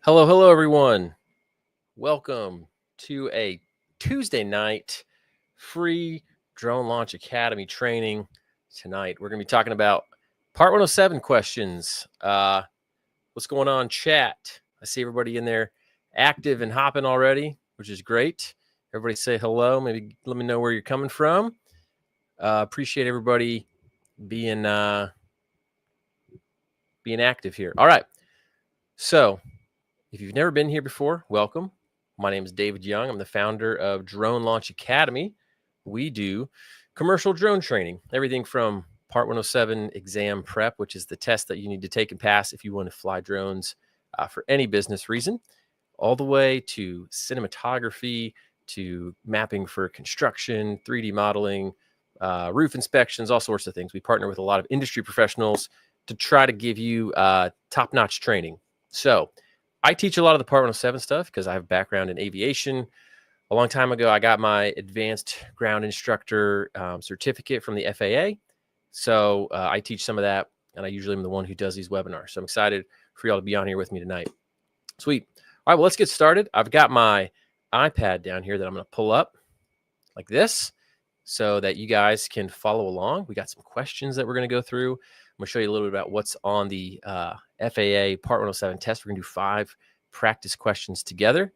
Hello, hello, everyone. Welcome to a Tuesday night free Drone Launch Academy training. Tonight, we're going to be talking about Part 107 questions. What's going on, chat? I see everybody in there active and hopping already, which is great. Everybody say hello. Maybe let me know where you're coming from. Appreciate everybody being active here. All right. So, if you've never been here before, welcome. My name is David Young. I'm the founder of Drone Launch Academy. We do commercial drone training, everything from Part 107 exam prep, which is the test that you need to take and pass if you want to fly drones for any business reason, all the way to cinematography, to mapping for construction, 3D modeling, roof inspections, all sorts of things. We partner with a lot of industry professionals to try to give you top-notch training. So I teach a lot of the Part 107 stuff because I have a background in aviation. A long time ago, I got my advanced ground instructor certificate from the FAA. So I teach some of that, and I usually am the one who does these webinars. So I'm excited for y'all to be on here with me tonight. Sweet. All right, well, let's get started. I've got my iPad down here that I'm going to pull up like this so that you guys can follow along. We got some questions that we're going to go through. I'm going to show you a little bit about what's on the FAA Part 107 test. We're going to do 5 practice questions together.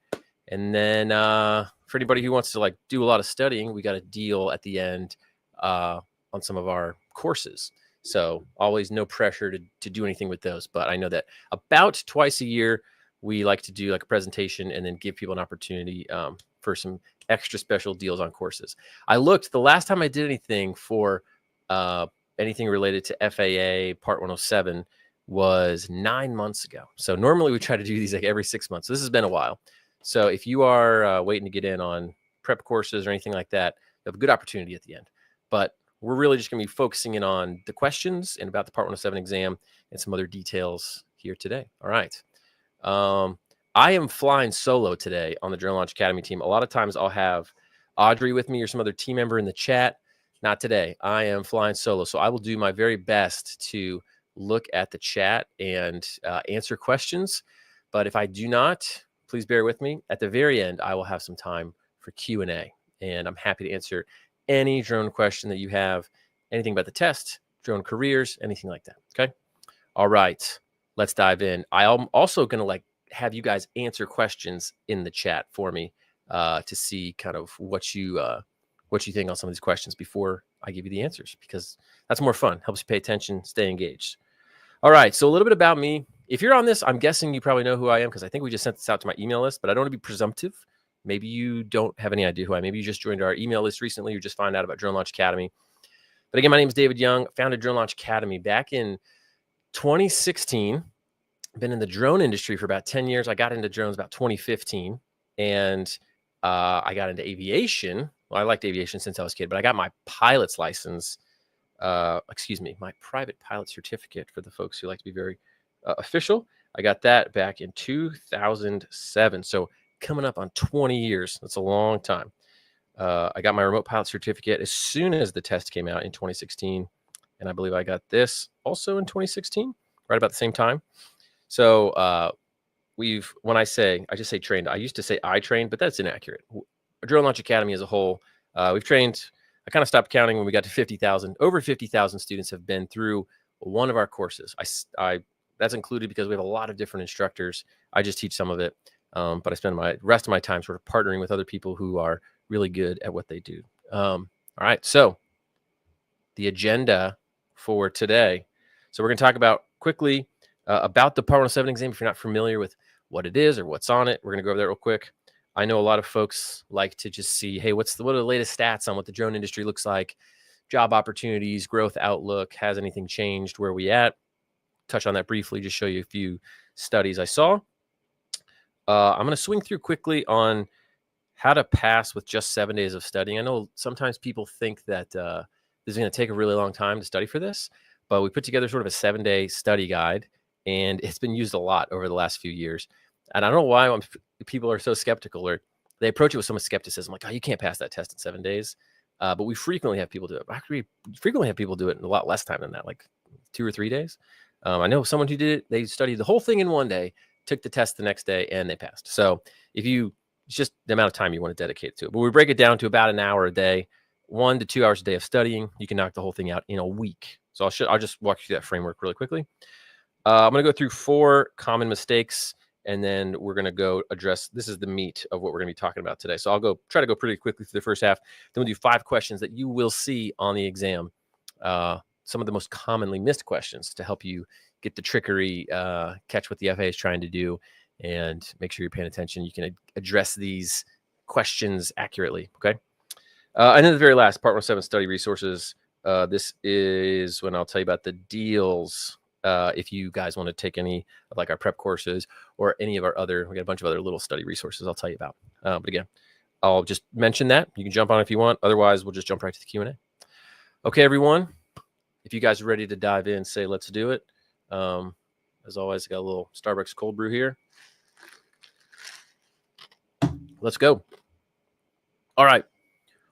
And then for anybody who wants to do a lot of studying, we got a deal at the end on some of our courses. So always no pressure to do anything with those. But I know that about twice a year, we like to do a presentation and then give people an opportunity for some extra special deals on courses. I looked, the last time I did anything for anything related to FAA Part 107 was 9 months ago. So normally we try to do these every 6 months. So this has been a while. So if you are waiting to get in on prep courses or anything like that, you have a good opportunity at the end. But we're really just going to be focusing in on the questions and about the Part 107 exam and some other details here today. All right. I am flying solo today on the Drone Launch Academy team. A lot of times I'll have Audrey with me or some other team member in the chat. Not today. I am flying solo. So I will do my very best to look at the chat and answer questions. But if I do not, please bear with me. At the very end, I will have some time for Q&A. And I'm happy to answer any drone question that you have, anything about the test, drone careers, anything like that. Okay. All right. Let's dive in. I'm also going to have you guys answer questions in the chat for me to see kind of what you think on some of these questions before I give you the answers, because that's more fun. Helps you pay attention, stay engaged. All right. So a little bit about me. If you're on this, I'm guessing you probably know who I am because I think we just sent this out to my email list, but I don't want to be presumptive. Maybe you don't have any idea who I am. Maybe you just joined our email list recently. You just found out about Drone Launch Academy. But again, my name is David Young, founded Drone Launch Academy back in 2016. Been in the drone industry for about 10 years. I got into drones about 2015, and I got into aviation. Well, I liked aviation since I was a kid, but I got my pilot's license, my private pilot certificate for the folks who like to be very official. I got that back in 2007. So coming up on 20 years. That's a long time. I got my remote pilot certificate as soon as the test came out in 2016. And I believe I got this also in 2016, right about the same time. So I just say trained, I used to say I trained, but that's inaccurate. Drone Launch Academy as a whole, we've trained, I kind of stopped counting when we got to 50,000. Over 50,000 students have been through one of our courses. That's included because we have a lot of different instructors. I just teach some of it, but I spend my rest of my time sort of partnering with other people who are really good at what they do. All right, so the agenda for today. So we're going to talk about quickly about the Part 107 exam. If you're not familiar with what it is or what's on it, we're going to go over that real quick. I know a lot of folks like to just see, hey, what are the latest stats on what the drone industry looks like, job opportunities, growth outlook, has anything changed, where are we at? Touch on that briefly, just show you a few studies I saw. I'm going to swing through quickly on how to pass with just 7 days of studying. I know sometimes people think that this is going to take a really long time to study for this, but we put together sort of a 7-day study guide, and it's been used a lot over the last few years. And I don't know why people are so skeptical, or they approach it with so much skepticism, like, oh, you can't pass that test in 7 days. But we frequently have people do it. Actually, we frequently have people do it in a lot less time than that, like 2 or 3 days. I know someone who did it. They studied the whole thing in 1 day, took the test the next day, and they passed. So if you, it's just the amount of time you want to dedicate to it. But we break it down to about an hour a day, 1 to 2 hours a day of studying. You can knock the whole thing out in a week. So I'll just walk you through that framework really quickly. I'm going to go through 4 common mistakes, and then we're going to go address, this is the meat of what we're going to be talking about today. So I'll try to go pretty quickly through the first half. Then we'll do 5 questions that you will see on the exam. Some of the most commonly missed questions to help you get the trickery, catch what the FAA is trying to do, and make sure you're paying attention. You can address these questions accurately, okay? And then the very last, Part 107 study resources. This is when I'll tell you about the deals. If you guys want to take any of like our prep courses or any of our other, we got a bunch of other little study resources I'll tell you about. But again, I'll just mention that. You can jump on if you want. Otherwise, we'll just jump right to the Q&A. Okay, everyone. If you guys are ready to dive in, say let's do it. As always, I got a little Starbucks cold brew here. Let's go. All right.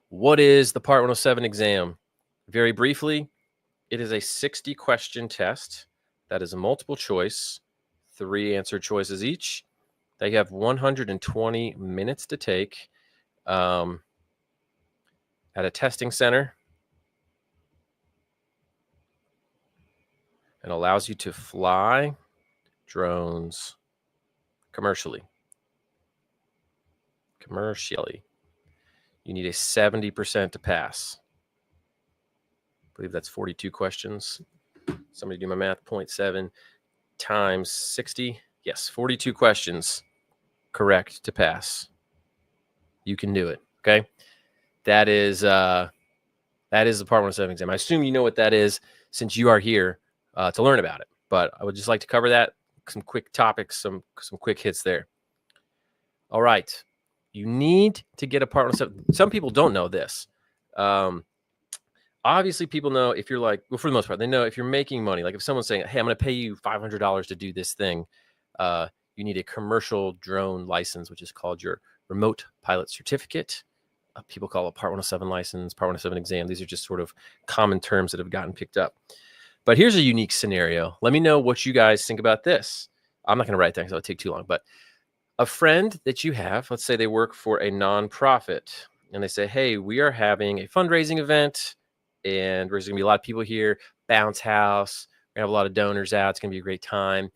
What is the Part 107 exam? Very briefly, it is a 60-question test that is a multiple choice, 3 answer choices each. They have 120 minutes to take at a testing center, and allows you to fly drones commercially. You need a 70% to pass. I believe that's 42 questions. Somebody do my math. 0.7 times 60. Yes, 42 questions correct to pass. You can do it. Okay. That is the Part 107 exam. I assume you know what that is since you are here to learn about it. But I would just like to cover that. Some quick topics, some quick hits there. All right. You need to get a Part 107. Some people don't know this. Obviously, people know if you're like, well, for the most part, they know if you're making money. Like if someone's saying, hey, I'm going to pay you $500 to do this thing, you need a commercial drone license, which is called your remote pilot certificate. People call it Part 107 license, Part 107 exam. These are just sort of common terms that have gotten picked up. But here's a unique scenario. Let me know what you guys think about this. I'm not going to write that because it'll take too long. But a friend that you have, let's say they work for a nonprofit, and they say, hey, we are having a fundraising event, and there's going to be a lot of people here, bounce house. We're going to have a lot of donors out. It's going to be a great time.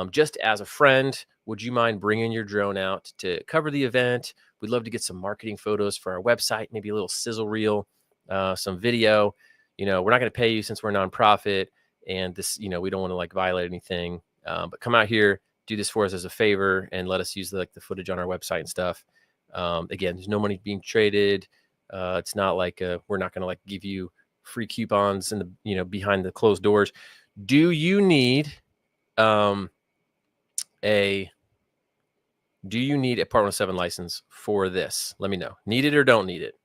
Just as a friend, would you mind bringing your drone out to cover the event? We'd love to get some marketing photos for our website, maybe a little sizzle reel, some video. We're not going to pay you since we're a nonprofit, and this, we don't want to like violate anything. But come out here, do this for us as a favor, and let us use the footage on our website and stuff. Again, there's no money being traded. It's not like we're not going to like give you free coupons in the behind the closed doors. Do you need a Part 107 license for this? Let me know. Need it or don't need it?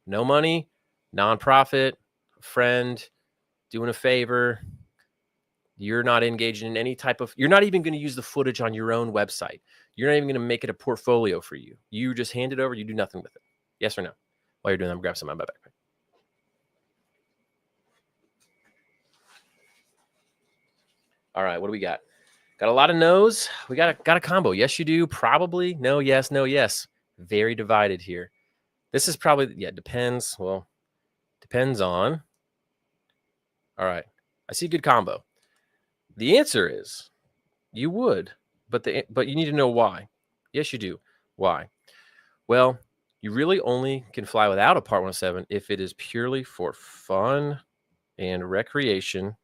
No money, nonprofit, friend, doing a favor. You're not engaged in any type of, you're not even going to use the footage on your own website. You're not even going to make it a portfolio for you. You just hand it over. You do nothing with it. Yes or no? While you're doing that, I'm grab some out of my backpack. All right, what do we got? Got a lot of no's. We got a combo. Yes, you do. Probably. No, yes, no, yes. Very divided here. This is probably, depends. Well, depends on. All right, I see a good combo. The answer is you would, but you need to know why. Yes, you do. Why? Well, you really only can fly without a Part 107 if it is purely for fun and recreation,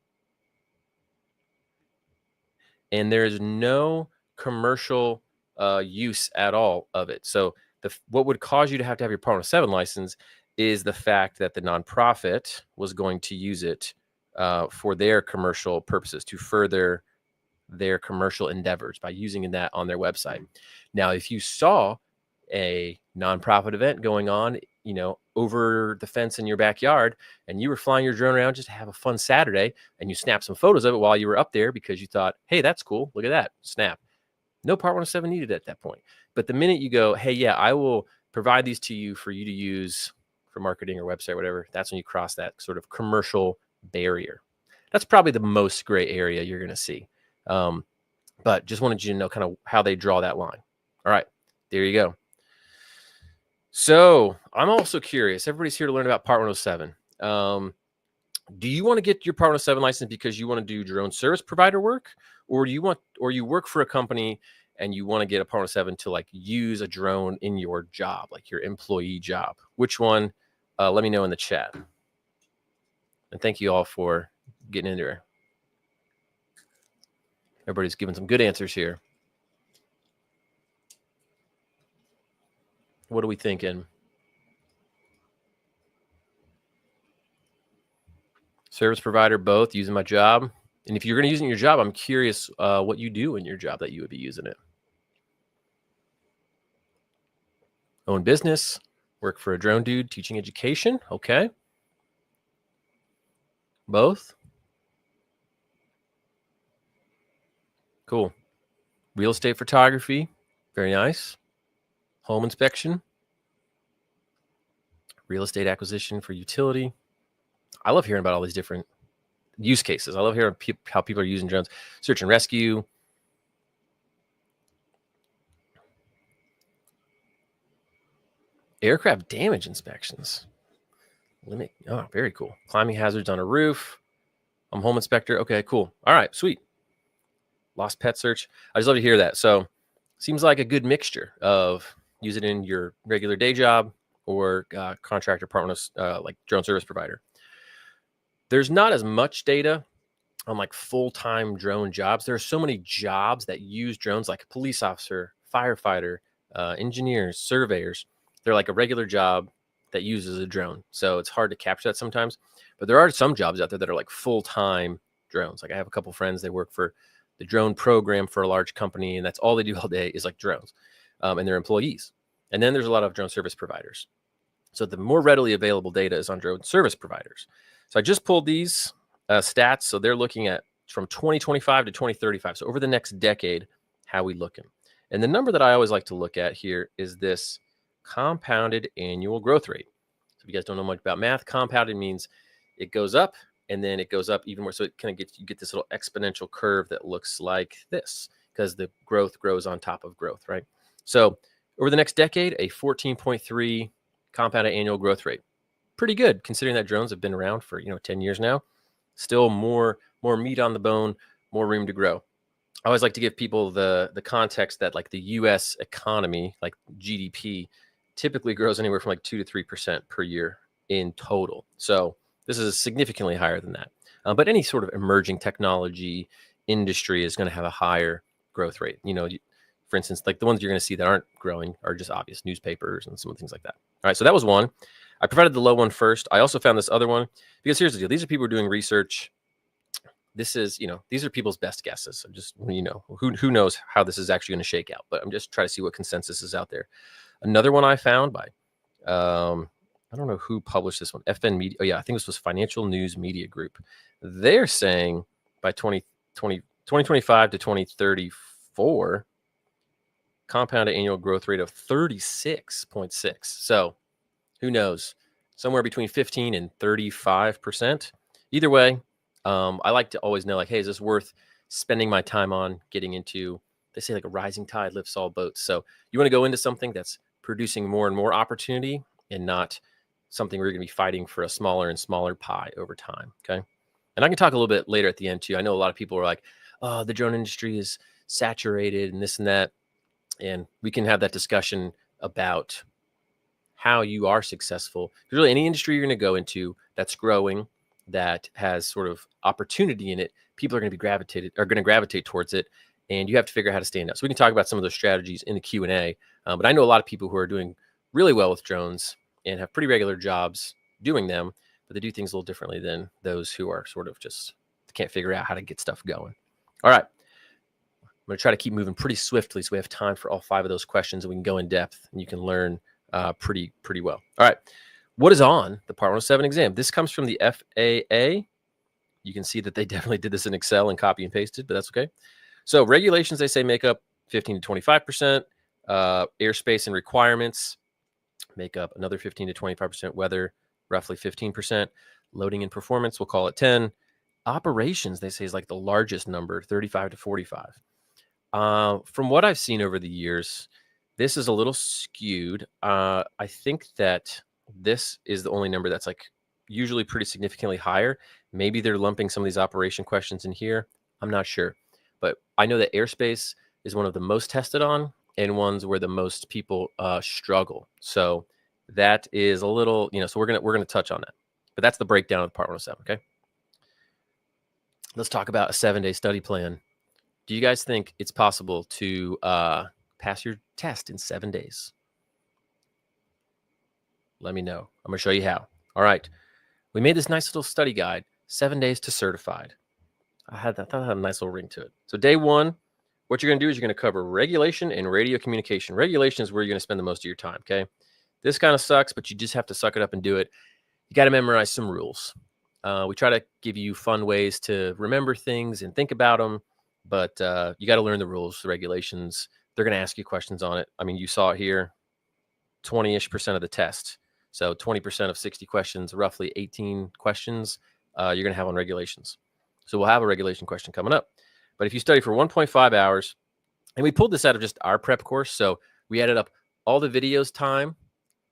and there is no commercial use at all of it. So what would cause you to have your Part 107 license is the fact that the nonprofit was going to use it for their commercial purposes, to further their commercial endeavors by using that on their website. Now, if you saw a nonprofit event going on, over the fence in your backyard, and you were flying your drone around just to have a fun Saturday, and you snapped some photos of it while you were up there because you thought, hey, that's cool. Look at that. Snap. No Part 107 needed at that point. But the minute you go, hey, yeah, I will provide these to you for you to use for marketing or website, whatever, that's when you cross that sort of commercial barrier. That's probably the most gray area you're going to see. but just wanted you to know kind of how they draw that line. All right, there you go. So I'm also curious. Everybody's here to learn about Part 107. Do you want to get your Part 107 license because you want to do drone service provider work, or you work for a company and you want to get a Part 107 to like use a drone in your job, like your employee job? Which one? Let me know in the chat. And thank you all for getting in there. Everybody's giving some good answers here. What are we thinking? Service provider, both, using my job. And if you're going to use it in your job, I'm curious what you do in your job that you would be using it. Own business, work for a drone dude, teaching education. Okay. Both. Cool. Real estate photography. Very nice. Home inspection. Real estate acquisition for utility. I love hearing about all these different use cases. I love hearing how people are using drones. Search and rescue. Aircraft damage inspections. Limit. Oh, very cool. Climbing hazards on a roof. I'm home inspector. Okay, cool. All right, sweet. Lost pet search. I just love to hear that. So seems like a good mixture of use it in your regular day job or contractor partner, like drone service provider. There's not as much data on like full-time drone jobs. There are so many jobs that use drones, like a police officer, firefighter, engineers, surveyors. They're like a regular job that uses a drone. So it's hard to capture that sometimes. But there are some jobs out there that are like full-time drones. Like I have a couple friends, they work for the drone program for a large company, and that's all they do all day is like drones, and their employees. And then there's a lot of drone service providers. So the more readily available data is on drone service providers. So I just pulled these stats. So they're looking at from 2025 to 2035. So over the next decade, how we looking? And the number that I always like to look at here is this compounded annual growth rate. So if you guys don't know much about math, compounded means it goes up and then it goes up even more. So it kind of you get this little exponential curve that looks like this because the growth grows on top of growth, right? So over the next decade, a 14.3 compounded annual growth rate. Pretty good considering that drones have been around for 10 years now. Still more meat on the bone, more room to grow. I always like to give people the context that like the U.S. economy, like GDP, typically grows anywhere from like 2 to 3% per year in total. So this is significantly higher than that. But any sort of emerging technology industry is going to have a higher growth rate. For instance, like the ones you're going to see that aren't growing are just obvious newspapers and some things like that. All right, so that was one. I provided the low one first. I also found this other one because here's the deal. These are people who are doing research. This is, these are people's best guesses. So just, who knows how this is actually going to shake out, but I'm just trying to see what consensus is out there. Another one I found by, I don't know who published this one. FN Media. Oh yeah, I think this was Financial News Media Group. They're saying by 2025 to 2034, compounded annual growth rate of 36.6. So who knows? Somewhere between 15 and 35%. Either way, I like to always know, like, hey, is this worth spending my time on getting into? They say like a rising tide lifts all boats. So you want to go into something that's producing more and more opportunity and not something where you're going to be fighting for a smaller and smaller pie over time. Okay. And I can talk a little bit later at the end too. I know a lot of people are like, oh, the drone industry is saturated and this and that. And we can have that discussion about how you are successful. Because really any industry you're going to go into that's growing, that has sort of opportunity in it, people are going to gravitate towards it. And you have to figure out how to stand out. So we can talk about some of those strategies in the Q&A. But I know a lot of people who are doing really well with drones and have pretty regular jobs doing them, but they do things a little differently than those who are sort of just can't figure out how to get stuff going. All right. I'm going to try to keep moving pretty swiftly so we have time for all 5 of those questions and we can go in depth and you can learn pretty well. All right. What is on the Part 107 exam? This comes from the FAA. You can see that they definitely did this in Excel and copy and pasted, but that's okay. So regulations, they say, make up 15 to 25%. Airspace and requirements make up another 15 to 25%. Weather, roughly 15%. Loading and performance, we'll call it 10. Operations, they say, is like the largest number, 35 to 45. From what I've seen over the years, this is a little skewed. I think that this is the only number that's like usually pretty significantly higher. Maybe they're lumping some of these operation questions in here. I'm not sure. But I know that airspace is one of the most tested on and ones where the most people struggle. So that is a little, so we're gonna touch on that. But that's the breakdown of Part 107, okay? Let's talk about a 7-day study plan. Do you guys think it's possible to pass your test in 7 days? Let me know. I'm going to show you how. All right. We made this nice little study guide, 7 days to certified. I thought it had a nice little ring to it. So day one, what you're going to do is you're going to cover regulation and radio communication. Regulation is where you're going to spend the most of your time, okay? This kind of sucks, but you just have to suck it up and do it. You got to memorize some rules. We try to give you fun ways to remember things and think about them, but you got to learn the rules, the regulations. They're going to ask you questions on it. I mean, you saw it here, 20-ish% of the test. So 20% of 60 questions, roughly 18 questions, you're going to have on regulations. So we'll have a regulation question coming up. But if you study for 1.5 hours, and we pulled this out of just our prep course, so we added up all the videos time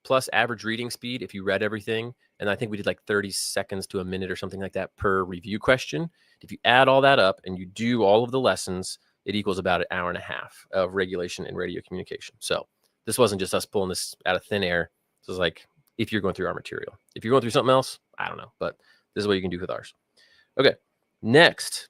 plus average reading speed if you read everything. And I think we did like 30 seconds to a minute or something like that per review question. If you add all that up and you do all of the lessons, it equals about an hour and a half of regulation and radio communication. So this wasn't just us pulling this out of thin air. This is like if you're going through our material. If you're going through something else, I don't know, but this is what you can do with ours. Okay, next,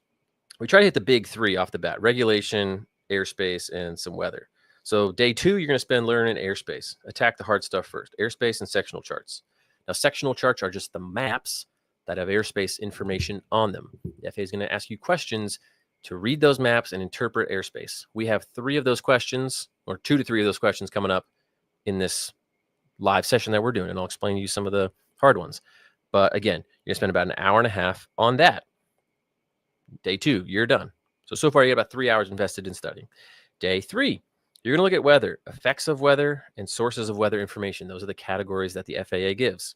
we try to hit the big three off the bat: regulation, airspace, and some weather. So day two, you're going to spend learning airspace. Attack the hard stuff first: airspace and sectional charts. Now, sectional charts are just the maps that have airspace information on them. The FAA is going to ask you questions to read those maps and interpret airspace. We have 3 of those questions, or 2 to 3 of those questions coming up in this live session that we're doing, and I'll explain to you some of the hard ones. But again, you're going to spend about an hour and a half on that. Day 2, you're done. So far you get about 3 hours invested in studying. Day 3, you're going to look at weather, effects of weather, and sources of weather information. Those are the categories that the FAA gives.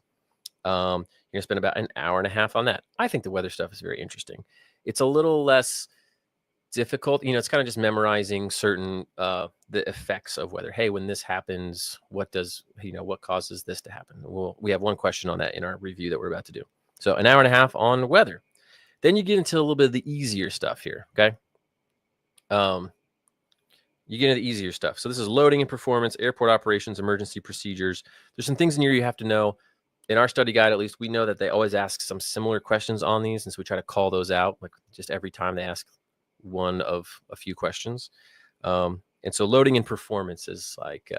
You're going to spend about an hour and a half on that. I think the weather stuff is very interesting. It's a little less difficult. It's kind of just memorizing certain the effects of weather. Hey, when this happens, what causes this to happen? We have one question on that in our review that we're about to do. So an hour and a half on weather. Then you get into a little bit of the easier stuff here, okay? You get into the easier stuff. So this is loading and performance, airport operations, emergency procedures. There's some things in here you have to know. In our study guide, at least, we know that they always ask some similar questions on these, and so we try to call those out, like just every time they ask one of a few questions. And so loading and performance is like,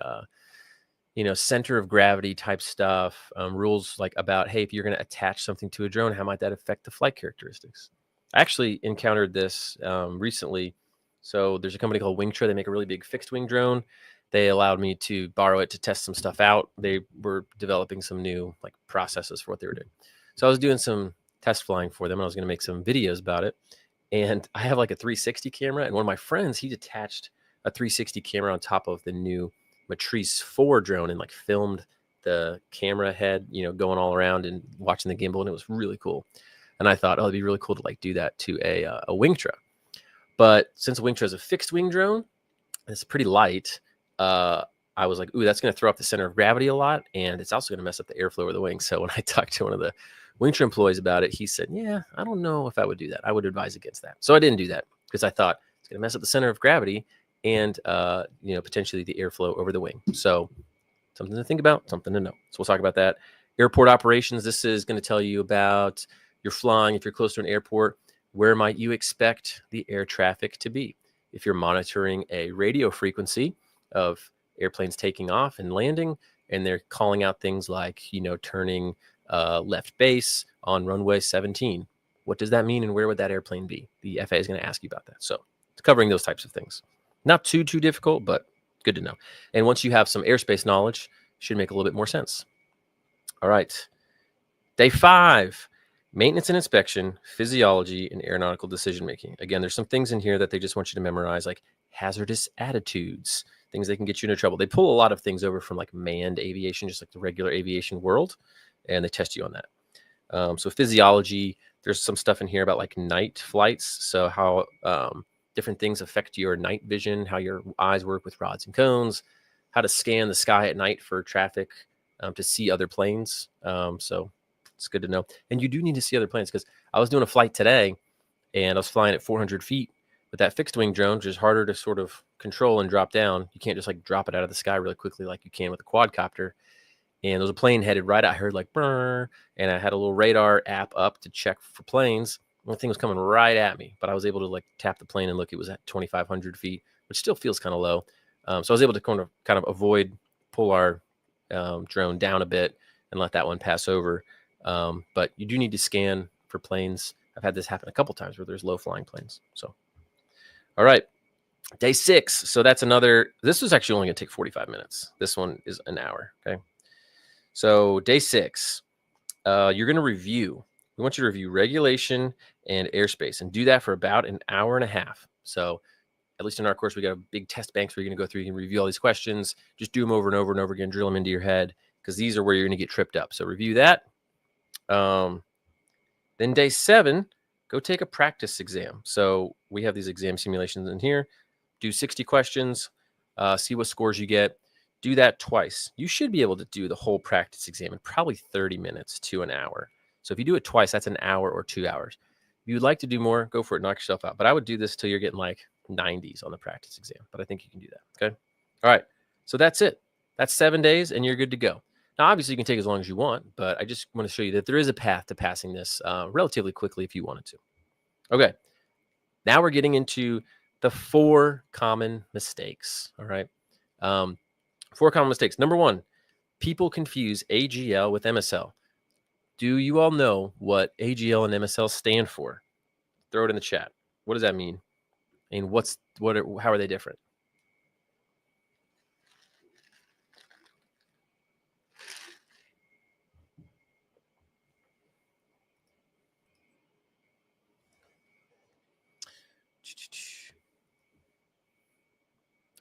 center of gravity type stuff, rules like about, hey, if you're going to attach something to a drone, how might that affect the flight characteristics? I actually encountered this recently. So there's a company called Wingtra. They make a really big fixed wing drone. They allowed me to borrow it to test some stuff out. They were developing some new like processes for what they were doing. So I was doing some test flying for them, and I was going to make some videos about it. And I have like a 360 camera, and one of my friends, he attached a 360 camera on top of the new Matrice 4 drone and like filmed the camera head, going all around and watching the gimbal, and it was really cool. And I thought, it'd be really cool to like do that to a Wingtra. But since a Wingtra is a fixed wing drone, it's pretty light. I was like, ooh, that's going to throw off the center of gravity a lot, and it's also going to mess up the airflow of the wings. So when I talked to one of the Wingtra employees about it, he said, yeah, I don't know if I would do that. I would advise against that. So I didn't do that because I thought it's going to mess up the center of gravity and, potentially the airflow over the wing. So something to think about, something to know. So we'll talk about that. Airport operations. This is going to tell you about your flying. If you're close to an airport, where might you expect the air traffic to be? If you're monitoring a radio frequency of airplanes taking off and landing, and they're calling out things like, turning left base on runway 17. What does that mean, and where would that airplane be? The FAA is going to ask you about that. So it's covering those types of things. Not too difficult, but good to know. And once you have some airspace knowledge, it should make a little bit more sense. All right. Day 5, maintenance and inspection, physiology, and aeronautical decision-making. Again, there's some things in here that they just want you to memorize, like hazardous attitudes, things that can get you into trouble. They pull a lot of things over from like manned aviation, just like the regular aviation world, and they test you on that. So physiology, there's some stuff in here about like night flights. So how different things affect your night vision, how your eyes work with rods and cones, how to scan the sky at night for traffic, to see other planes. So it's good to know. And you do need to see other planes, because I was doing a flight today and I was flying at 400 feet with that fixed wing drone, which is harder to sort of control and drop down. You can't just like drop it out of the sky really quickly like you can with a quadcopter. And there was a plane headed right out. I heard like brr, and I had a little radar app up to check for planes. The thing was coming right at me, but I was able to like tap the plane and look. It was at 2,500 feet, which still feels kind of low. So I was able to kind of avoid, pull our drone down a bit and let that one pass over. But you do need to scan for planes. I've had this happen a couple times where there's low flying planes. So, all right, day 6. So that's another. This was actually only going to take 45 minutes. This one is an hour. Okay. So day 6, you're going to review. We want you to review regulation and airspace, and do that for about an hour and a half. So at least in our course, we got a big test banks where you're going to go through. You can review all these questions. Just do them over and over and over again. Drill them into your head, because these are where you're going to get tripped up. So review that. Then day 7, go take a practice exam. So we have these exam simulations in here. Do 60 questions. See what scores you get. Do that twice. You should be able to do the whole practice exam in probably 30 minutes to an hour. So if you do it twice, that's an hour or 2 hours. If you'd like to do more, go for it, knock yourself out. But I would do this till you're getting like 90s on the practice exam. But I think you can do that. Okay. All right. So that's it. That's 7 days and you're good to go. Now, obviously, you can take as long as you want, but I just want to show you that there is a path to passing this relatively quickly if you wanted to. Okay. Now we're getting into the 4 common mistakes. All right. 4 common mistakes. Number 1, people confuse AGL with MSL. Do you all know what AGL and MSL stand for? Throw it in the chat. What does that mean? And how are they different?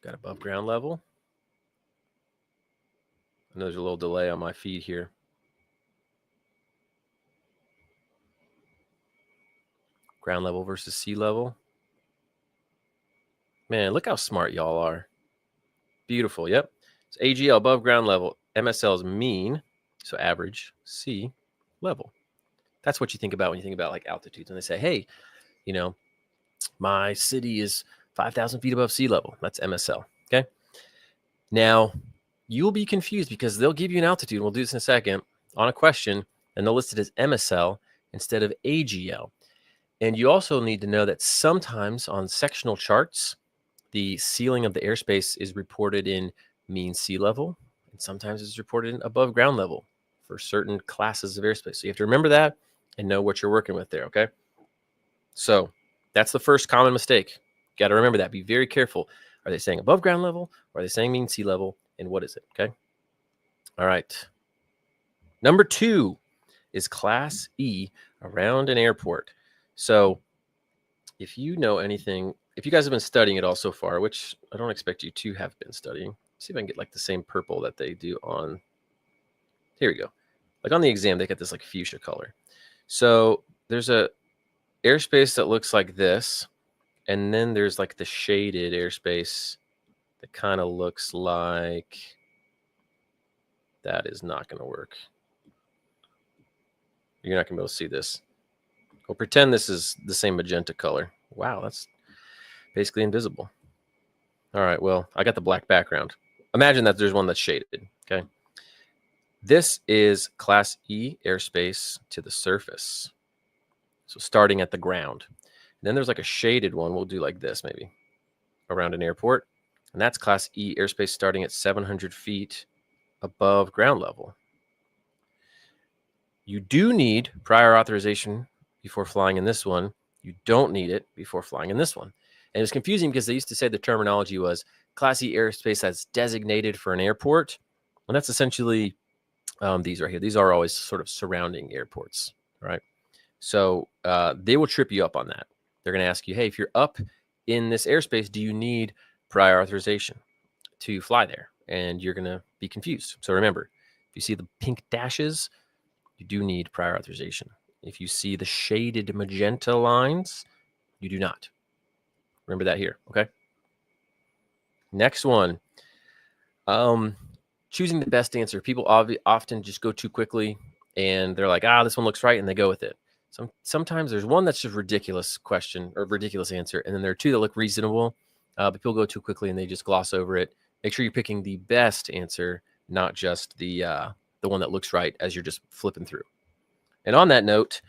Got above ground level. I know there's a little delay on my feed here. Ground level versus sea level. Man, look how smart y'all are. Beautiful. Yep. It's AGL, above ground level. MSL is mean, so average. Sea level. That's what you think about when you think about like altitudes. And they say, hey, you know, my city is 5,000 feet above sea level. That's MSL. Okay. Now, you'll be confused because they'll give you an altitude, and we'll do this in a second, on a question, and they'll list it as MSL instead of AGL. And you also need to know that sometimes on sectional charts, the ceiling of the airspace is reported in mean sea level, and sometimes it's reported in above ground level for certain classes of airspace. So you have to remember that and know what you're working with there, okay? So that's the first common mistake. Got to remember that. Be very careful. Are they saying above ground level? Or are they saying mean sea level? And what is it, okay? All right. Number 2 is Class E around an airport. So if you know anything, if you guys have been studying it all so far, which I don't expect you to have been studying. See if I can get like the same purple that they do on, here we go. Like on the exam, they get this like fuchsia color. So there's a airspace that looks like this. And then there's like the shaded airspace that kind of looks like, that is not going to work. You're not going to be able to see this. Well, pretend this is the same magenta color. Wow, that's basically invisible. All right, well, I got the black background. Imagine that there's one that's shaded, okay? This is Class E airspace to the surface. So starting at the ground. And then there's like a shaded one. We'll do like this maybe around an airport. And that's Class E airspace starting at 700 feet above ground level. You do need prior authorization before flying in this one. You don't need it before flying in this one. And it was confusing because they used to say the terminology was Class E airspace that's designated for an airport. And that's essentially these right here. These are always sort of surrounding airports, right? So they will trip you up on that. They're going to ask you, hey, if you're up in this airspace, do you need prior authorization to fly there? And you're going to be confused. So remember, if you see the pink dashes, you do need prior authorization. If you see the shaded magenta lines, you do not. Remember that here, okay? Next one. Choosing the best answer. People often just go too quickly and they're like, this one looks right, and they go with it. Sometimes there's one that's just ridiculous question or ridiculous answer, and then there are two that look reasonable, but people go too quickly and they just gloss over it. Make sure you're picking the best answer, not just the one that looks right as you're just flipping through. And on that note,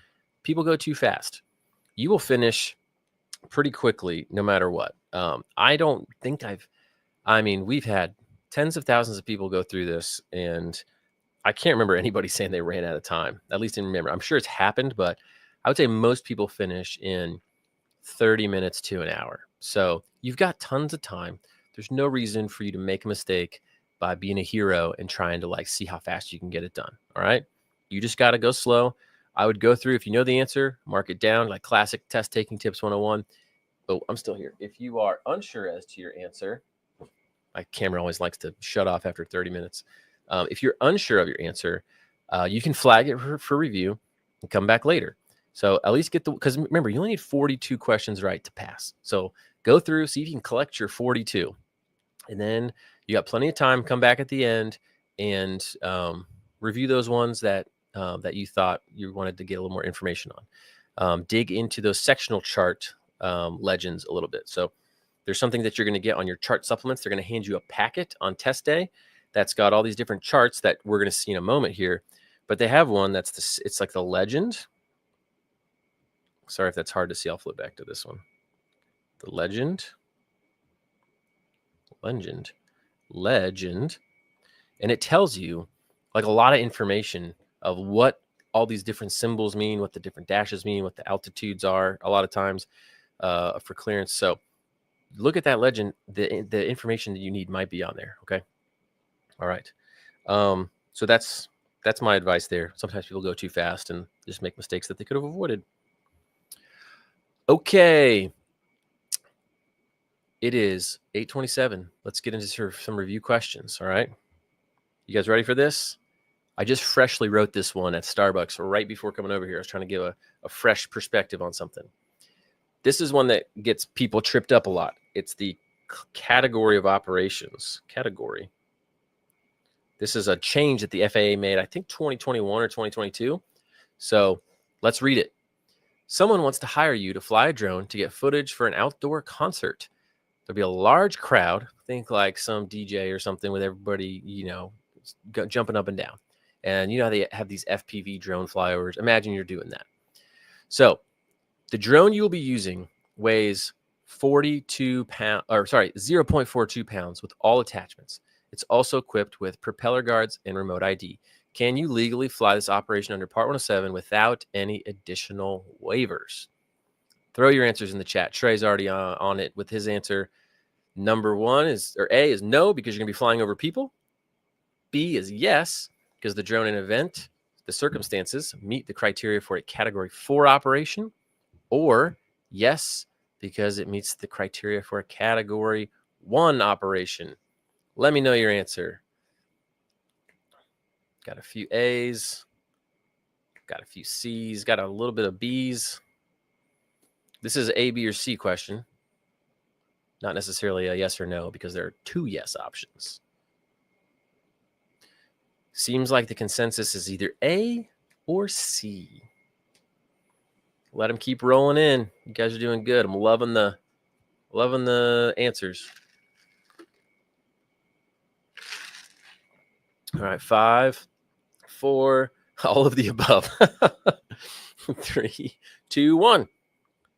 people go too fast. You will finish pretty quickly no matter what. I don't think we've had tens of thousands of people go through this, and I can't remember anybody saying they ran out of time. At least I remember. I'm sure it's happened, but I would say most people finish in 30 minutes to an hour. So you've got tons of time. There's no reason for you to make a mistake by being a hero and trying to see how fast you can get it done. All right. You just got to go slow. I would go through, if you know the answer, mark it down, like classic test taking tips 101. Oh, I'm still here. If you are unsure as to your answer, my camera always likes to shut off after 30 minutes. If you're unsure of your answer, you can flag it for review and come back later. So at least because remember, you only need 42 questions right to pass. So go through, see if you can collect your 42. And then you got plenty of time, come back at the end and review those ones that you thought you wanted to get a little more information on. Dig into those sectional chart legends a little bit. So there's something that you're going to get on your chart supplements. They're going to hand you a packet on test day that's got all these different charts that we're going to see in a moment here. But they have one it's like the legend. Sorry if that's hard to see. I'll flip back to this one. The legend. And it tells you a lot of information of what all these different symbols mean, what the different dashes mean, what the altitudes are a lot of times for clearance. So look at that legend. The information that you need might be on there. Okay. All right. So that's my advice there. Sometimes people go too fast and just make mistakes that they could have avoided. Okay. It is 8:27. Let's get into some review questions. All right. You guys ready for this? I just freshly wrote this one at Starbucks right before coming over here. I was trying to give a fresh perspective on something. This is one that gets people tripped up a lot. It's the category of operations. Category. This is a change that the FAA made, I think 2021 or 2022. So let's read it. Someone wants to hire you to fly a drone to get footage for an outdoor concert. There'll be a large crowd, think like some DJ or something with everybody, jumping up and down. And how they have these FPV drone flyovers. Imagine you're doing that. So the drone you will be using weighs 0.42 pounds with all attachments. It's also equipped with propeller guards and remote ID. Can you legally fly this operation under Part 107 without any additional waivers? Throw your answers in the chat. Trey's already on it with his answer. Number one A is no, because you're going to be flying over people. B is yes, because the drone and event, the circumstances meet the criteria for a Category 4 operation. Or yes, because it meets the criteria for a Category 1 operation. Let me know your answer. Got a few A's, got a few C's, got a little bit of B's. This is A, B, or C question. Not necessarily a yes or no, because there are two yes options. Seems like the consensus is either A or C. Let them keep rolling in. You guys are doing good. I'm loving the answers. All right, 5, 4, all of the above. 3, 2, 1.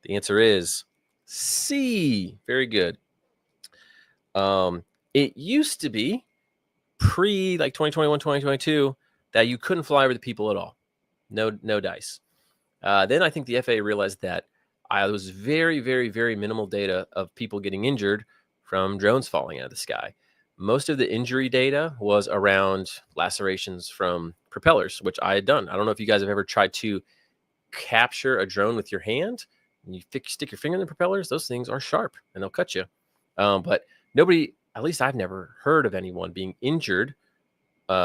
The answer is C. Very good. It used to be pre 2021, 2022 that you couldn't fly over the people at all. No dice. Then I think the FAA realized that there was very, very, very minimal data of people getting injured from drones falling out of the sky. Most of the injury data was around lacerations from propellers, which I had done. I don't know if you guys have ever tried to capture a drone with your hand. And you stick your finger in the propellers. Those things are sharp and they'll cut you. But nobody, at least I've never heard of anyone being injured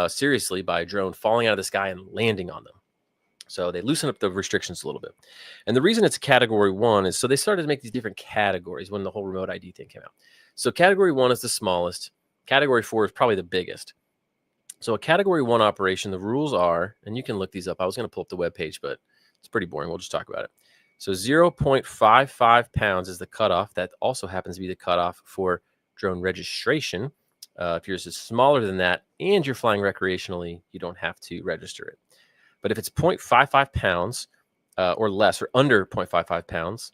seriously by a drone falling out of the sky and landing on them. So they loosen up the restrictions a little bit. And the reason it's category 1 is so they started to make these different categories when the whole remote ID thing came out. So category 1 is the smallest. Category 4 is probably the biggest. So a category 1 operation, the rules are, and you can look these up. I was going to pull up the webpage, but it's pretty boring. We'll just talk about it. So 0.55 pounds is the cutoff. That also happens to be the cutoff for drone registration. If yours is smaller than that and you're flying recreationally, you don't have to register it. But if it's 0.55 pounds or less, or under 0.55 pounds,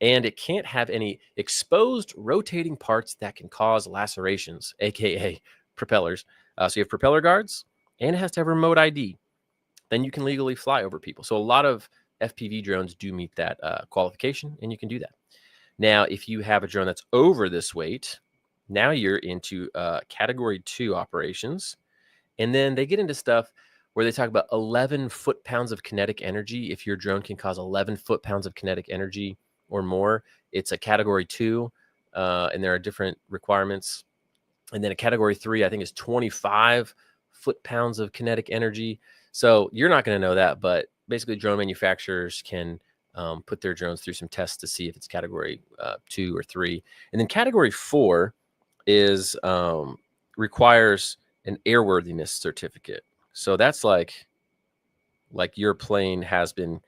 and it can't have any exposed rotating parts that can cause lacerations, aka propellers. So you have propeller guards, and it has to have remote ID. Then you can legally fly over people. So a lot of FPV drones do meet that qualification, and you can do that. Now, if you have a drone that's over this weight, now you're into category 2 operations. And then they get into stuff where they talk about 11 foot-pounds of kinetic energy. If your drone can cause 11 foot-pounds of kinetic energy or more, it's a category 2, and there are different requirements. And then a category 3, I think, is 25 foot-pounds of kinetic energy. So you're not going to know that, but basically drone manufacturers can put their drones through some tests to see if it's category 2 or 3. And then category 4 is requires an airworthiness certificate. So that's like your plane has been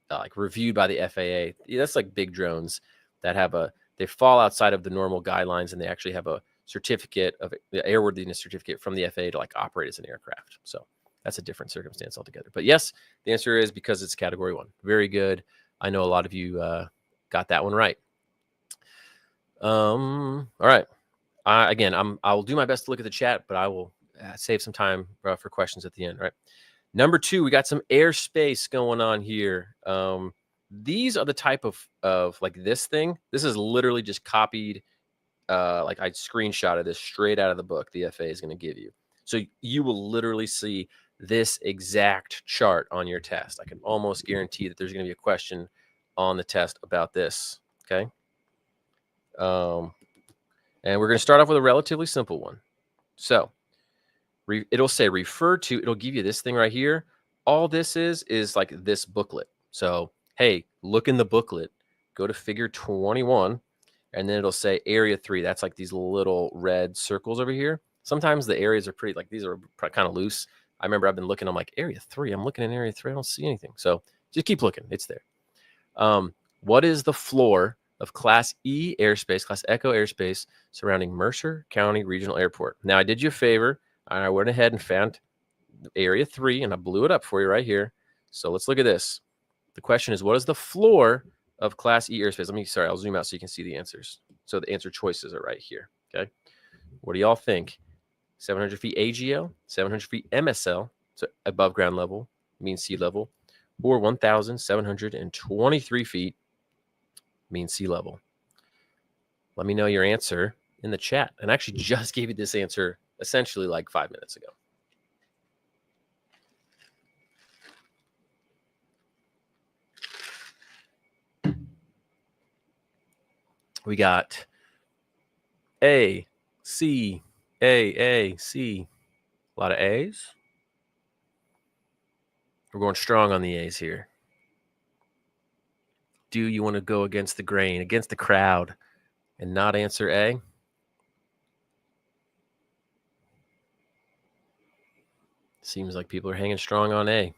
like reviewed by the FAA. That's like big drones that have they fall outside of the normal guidelines, and they actually have a certificate of the airworthiness certificate from the FAA to like operate as an aircraft. So that's a different circumstance altogether. But yes, the answer is because it's category 1. Very good. I know a lot of you got that one right. All right. Again, I'll do my best to look at the chat, but I will save some time for questions at the end. All right. Number 2, we got some airspace going on here. These are the type of like this thing. This is literally just copied. Like I screenshotted this straight out of the book the FAA is going to give you. So you will literally see this exact chart on your test. I can almost guarantee that there's going to be a question on the test about this. Okay. And we're going to start off with a relatively simple one. So it'll say refer to, it'll give you this thing right here. All this is like this booklet. So, hey, look in the booklet, go to figure 21, and then it'll say area 3. That's like these little red circles over here. Sometimes the areas are pretty, like these are kind of loose. I remember I've been looking, I'm like, area 3, I'm looking in area 3, I don't see anything. So just keep looking, it's there. What is the floor of Class E airspace, Class Echo airspace surrounding Mercer County Regional Airport? Now, I did you a favor. I went ahead and found area 3, and I blew it up for you right here. So let's look at this. The question is, what is the floor of Class E airspace? I'll zoom out so you can see the answers. So the answer choices are right here. Okay. What do y'all think? 700 feet AGL, 700 feet MSL, so above ground level, mean sea level, or 1,723 feet, mean sea level? Let me know your answer in the chat. And I actually just gave you this answer essentially like 5 minutes ago. We got A, C, A, C. A lot of A's. We're going strong on the A's here. Do you want to go against the grain, against the crowd, and not answer A? Seems like people are hanging strong on A.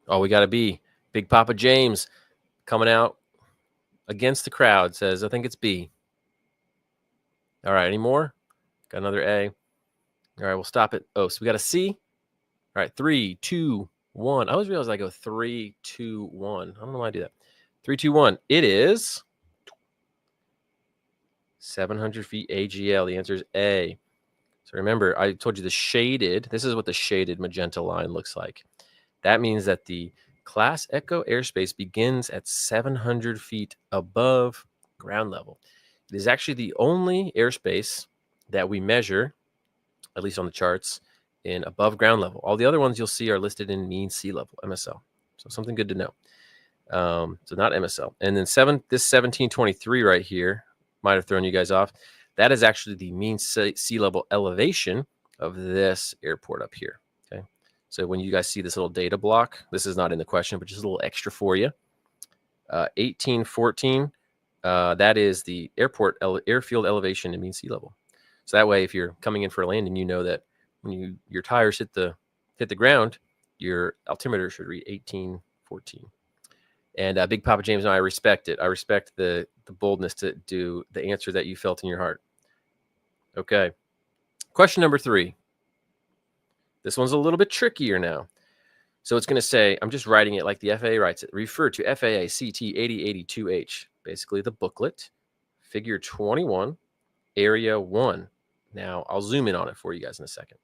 Oh, we got a B. Big Papa James coming out against the crowd says, I think it's B. All right, any more? Got another A. All right, we'll stop it. Oh, so we got a C. All right, 3, 2, 1. I always realize I go 3, 2, 1. I don't know why I do that. 3, 2, 1. It is 700 feet AGL. The answer is A. So remember, I told you this is what the shaded magenta line looks like. That means that the Class Echo airspace begins at 700 feet above ground level. It is actually the only airspace that we measure, at least on the charts, in above ground level. All the other ones you'll see are listed in mean sea level, MSL. So something good to know. So not MSL. And then this 1723 right here might have thrown you guys off. That is actually the mean sea level elevation of this airport up here. Okay, So when you guys see this little data block, this is not in the question, but just a little extra for you. 1814, that is the airfield elevation and mean sea level. So that way, if you're coming in for a landing, you know that when your tires hit the ground, your altimeter should read 1814. And Big Papa James and I respect it. I respect the boldness to do the answer that you felt in your heart. Okay. Question number 3. This one's a little bit trickier now. So it's going to say, I'm just writing it like the FAA writes it. Refer to FAA CT 8082H, basically the booklet, figure 21, area 1. Now, I'll zoom in on it for you guys in a second.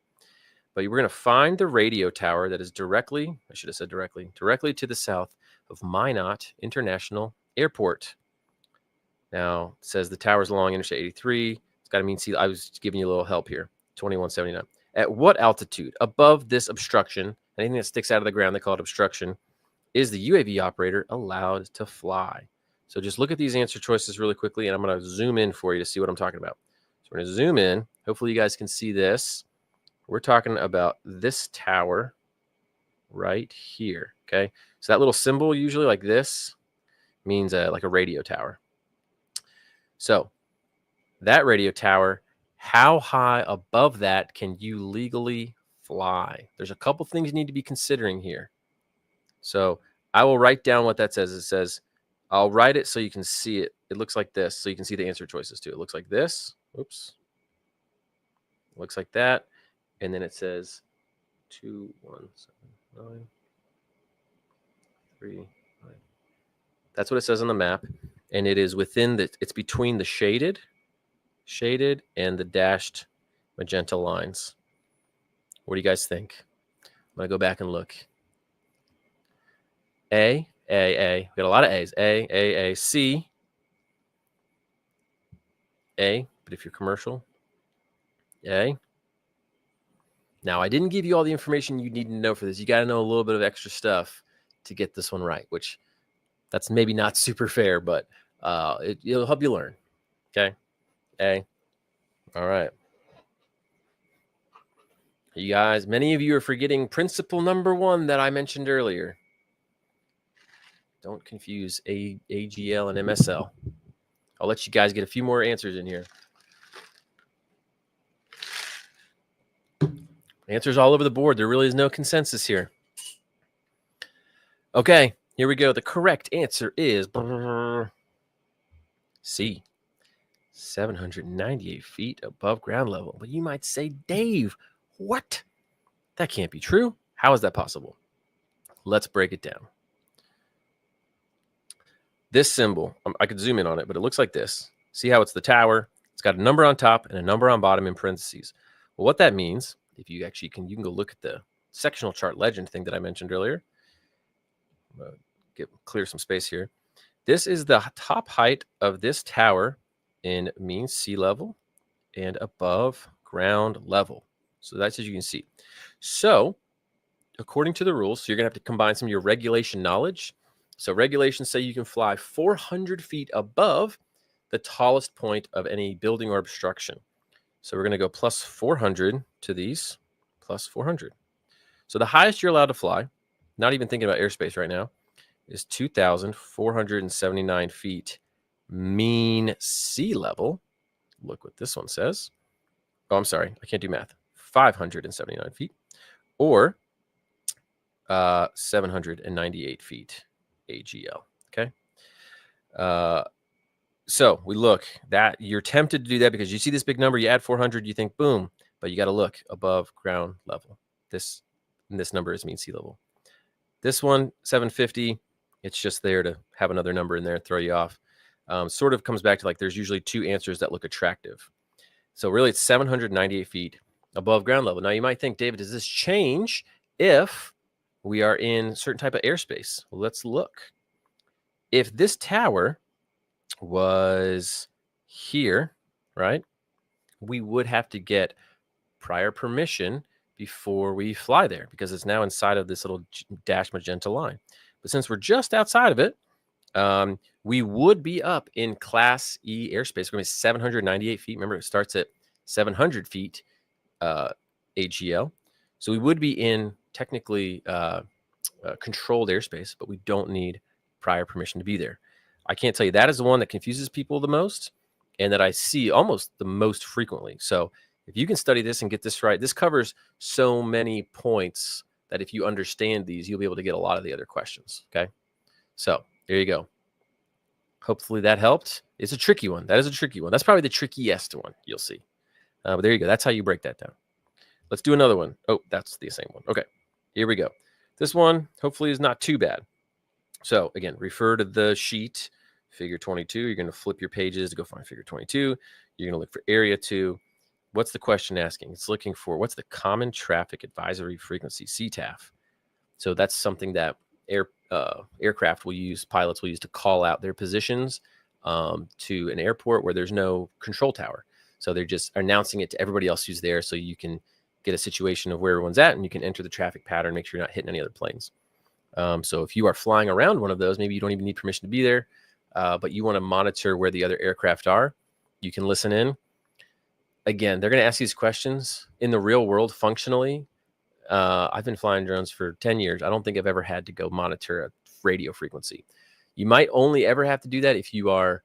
But we're going to find the radio tower that is directly, I should have said directly to the south of Minot International Airport. Now, it says the tower's along Interstate 83. It's got to mean sea. I was giving you a little help here. 2179. At what altitude above this obstruction, anything that sticks out of the ground, they call it obstruction, is the UAV operator allowed to fly? So just look at these answer choices really quickly, and I'm going to zoom in for you to see what I'm talking about. So we're going to zoom in. Hopefully you guys can see this. We're talking about this tower right here, okay? So that little symbol, usually like this, means like a radio tower. So that radio tower, how high above that can you legally fly? There's a couple things you need to be considering here. So I will write down what that says. It says, I'll write it so you can see it. It looks like this, so you can see the answer choices too. It looks like this. Oops. It looks like that. And then it says 2179 39. That's what it says on the map. And it is within it's between the shaded and the dashed magenta lines. What do you guys think? I'm going to go back and look. A. We got a lot of A's. A, C. A, but if you're commercial, A. Now, I didn't give you all the information you need to know for this. You got to know a little bit of extra stuff to get this one right, which that's maybe not super fair, but it'll help you learn. Okay? A. All right. You guys, many of you are forgetting principle number 1 that I mentioned earlier. Don't confuse AGL and MSL. I'll let you guys get a few more answers in here. Answers all over the board. There really is no consensus here. Okay, here we go. The correct answer is C, 798 feet above ground level. But you might say, Dave, what? That can't be true. How is that possible? Let's break it down. This symbol, I could zoom in on it, but it looks like this. See how it's the tower? It's got a number on top and a number on bottom in parentheses. Well, what that means, if you actually can, you can go look at the sectional chart legend thing that I mentioned earlier. Clear some space here. This is the top height of this tower in mean sea level and above ground level. So that's as you can see. So according to the rules, so you're going to have to combine some of your regulation knowledge. So regulations say you can fly 400 feet above the tallest point of any building or obstruction. So we're going to go plus 400 to these, plus 400. So the highest you're allowed to fly, not even thinking about airspace right now, is 2,479 feet mean sea level. Look what this one says. Oh, I'm sorry. I can't do math. 579 feet or 798 feet AGL. Okay. So we look that you're tempted to do that because you see this big number, you add 400, you think boom, but you got to look above ground level. This number is mean sea level. This one, 750, it's just there to have another number in there and throw you off. Sort of comes back to like there's usually 2 answers that look attractive. So really it's 798 feet above ground level. Now you might think, David, does this change if we are in certain type of airspace? Well, let's look. If this tower was here, right, we would have to get prior permission before we fly there because it's now inside of this little dash magenta line. But since we're just outside of it, we would be up in Class E airspace. We're going to be 798 feet. Remember, it starts at 700 feet AGL. So we would be in technically controlled airspace, but we don't need prior permission to be there. I can't tell you, that is the one that confuses people the most and that I see almost the most frequently. So if you can study this and get this right, this covers so many points that if you understand these, you'll be able to get a lot of the other questions. Okay. So there you go. Hopefully that helped. It's a tricky one. That is a tricky one. That's probably the trickiest one you'll see. But there you go. That's how you break that down. Let's do another one. Oh, that's the same one. Okay, here we go. This one hopefully is not too bad. So again, refer to the sheet, figure 22. You're going to flip your pages to go find figure 22. You're going to look for area 2. What's the question asking? It's looking for what's the common traffic advisory frequency, CTAF. So that's something that aircraft will use, pilots will use to call out their positions to an airport where there's no control tower. So they're just announcing it to everybody else who's there, so you can get a situation of where everyone's at and you can enter the traffic pattern, make sure you're not hitting any other planes. So if you are flying around one of those, maybe you don't even need permission to be there, but you want to monitor where the other aircraft are, you can listen in. Again, they're going to ask these questions in the real world functionally. I've been flying drones for 10 years. I don't think I've ever had to go monitor a radio frequency. You might only ever have to do that if you are,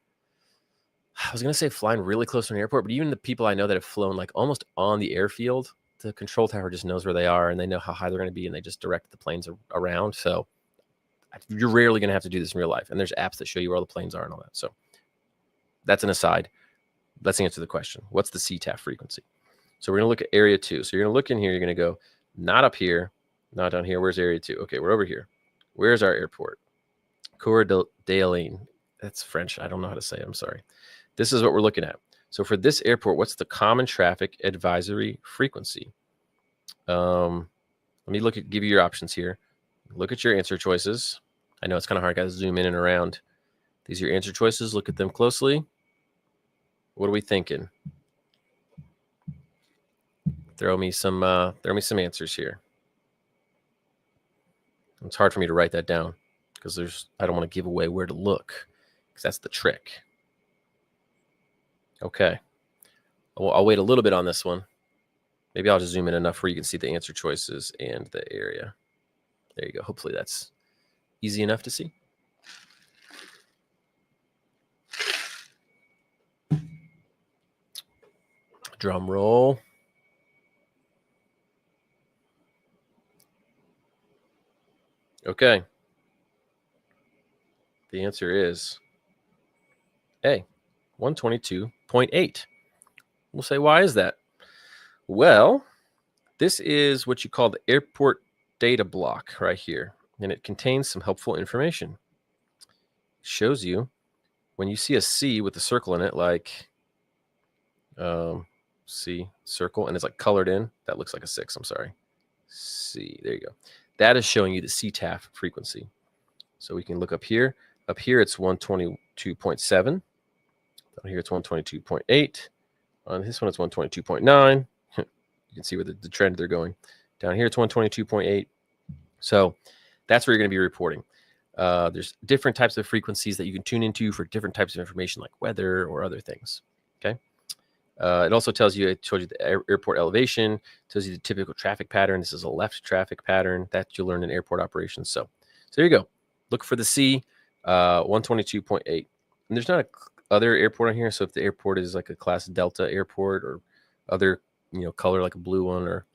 I was going to say flying really close to an airport, but even the people I know that have flown like almost on the airfield, the control tower just knows where they are and they know how high they're going to be and they just direct the planes around. So you're rarely going to have to do this in real life. And there's apps that show you where all the planes are and all that. So that's an aside. Let's answer the question. What's the CTAF frequency? So we're going to look at area 2. So you're going to look in here. You're going to go not up here, not down here. Where's area 2? Okay, we're over here. Where's our airport? Coeur d'Alene. That's French. I don't know how to say it. I'm sorry. This is what we're looking at. So for this airport, what's the common traffic advisory frequency? Let me give you your options here. Look at your answer choices. I know it's kind of hard. I got to zoom in and around. These are your answer choices. Look at them closely. What are we thinking? Throw me some answers here. It's hard for me to write that down because I don't want to give away where to look because that's the trick. Okay. I'll wait a little bit on this one. Maybe I'll just zoom in enough where you can see the answer choices and the area. There you go. Hopefully that's easy enough to see. Drum roll. Okay. The answer is A, 122.8. We'll say, why is that? Well, this is what you call the airport data block right here, and it contains some helpful information. It shows you when you see a C with a circle in it, like C circle, and it's like colored in, that looks like a 6. I'm sorry. C, there you go. That is showing you the CTAF frequency. So we can look up here. Up here, it's 122.7. Down here, it's 122.8. On this one, it's 122.9. You can see where the trend they're going. Down here, it's 122.8. So that's where you're going to be reporting. There's different types of frequencies that you can tune into for different types of information like weather or other things. Okay. It also tells you, it told you the airport elevation, tells you the typical traffic pattern. This is a left traffic pattern that you'll learn in airport operations. So there you go. Look for the C, 122.8. And there's not a other airport on here. So if the airport is like a class Delta airport or other, color like a blue one or,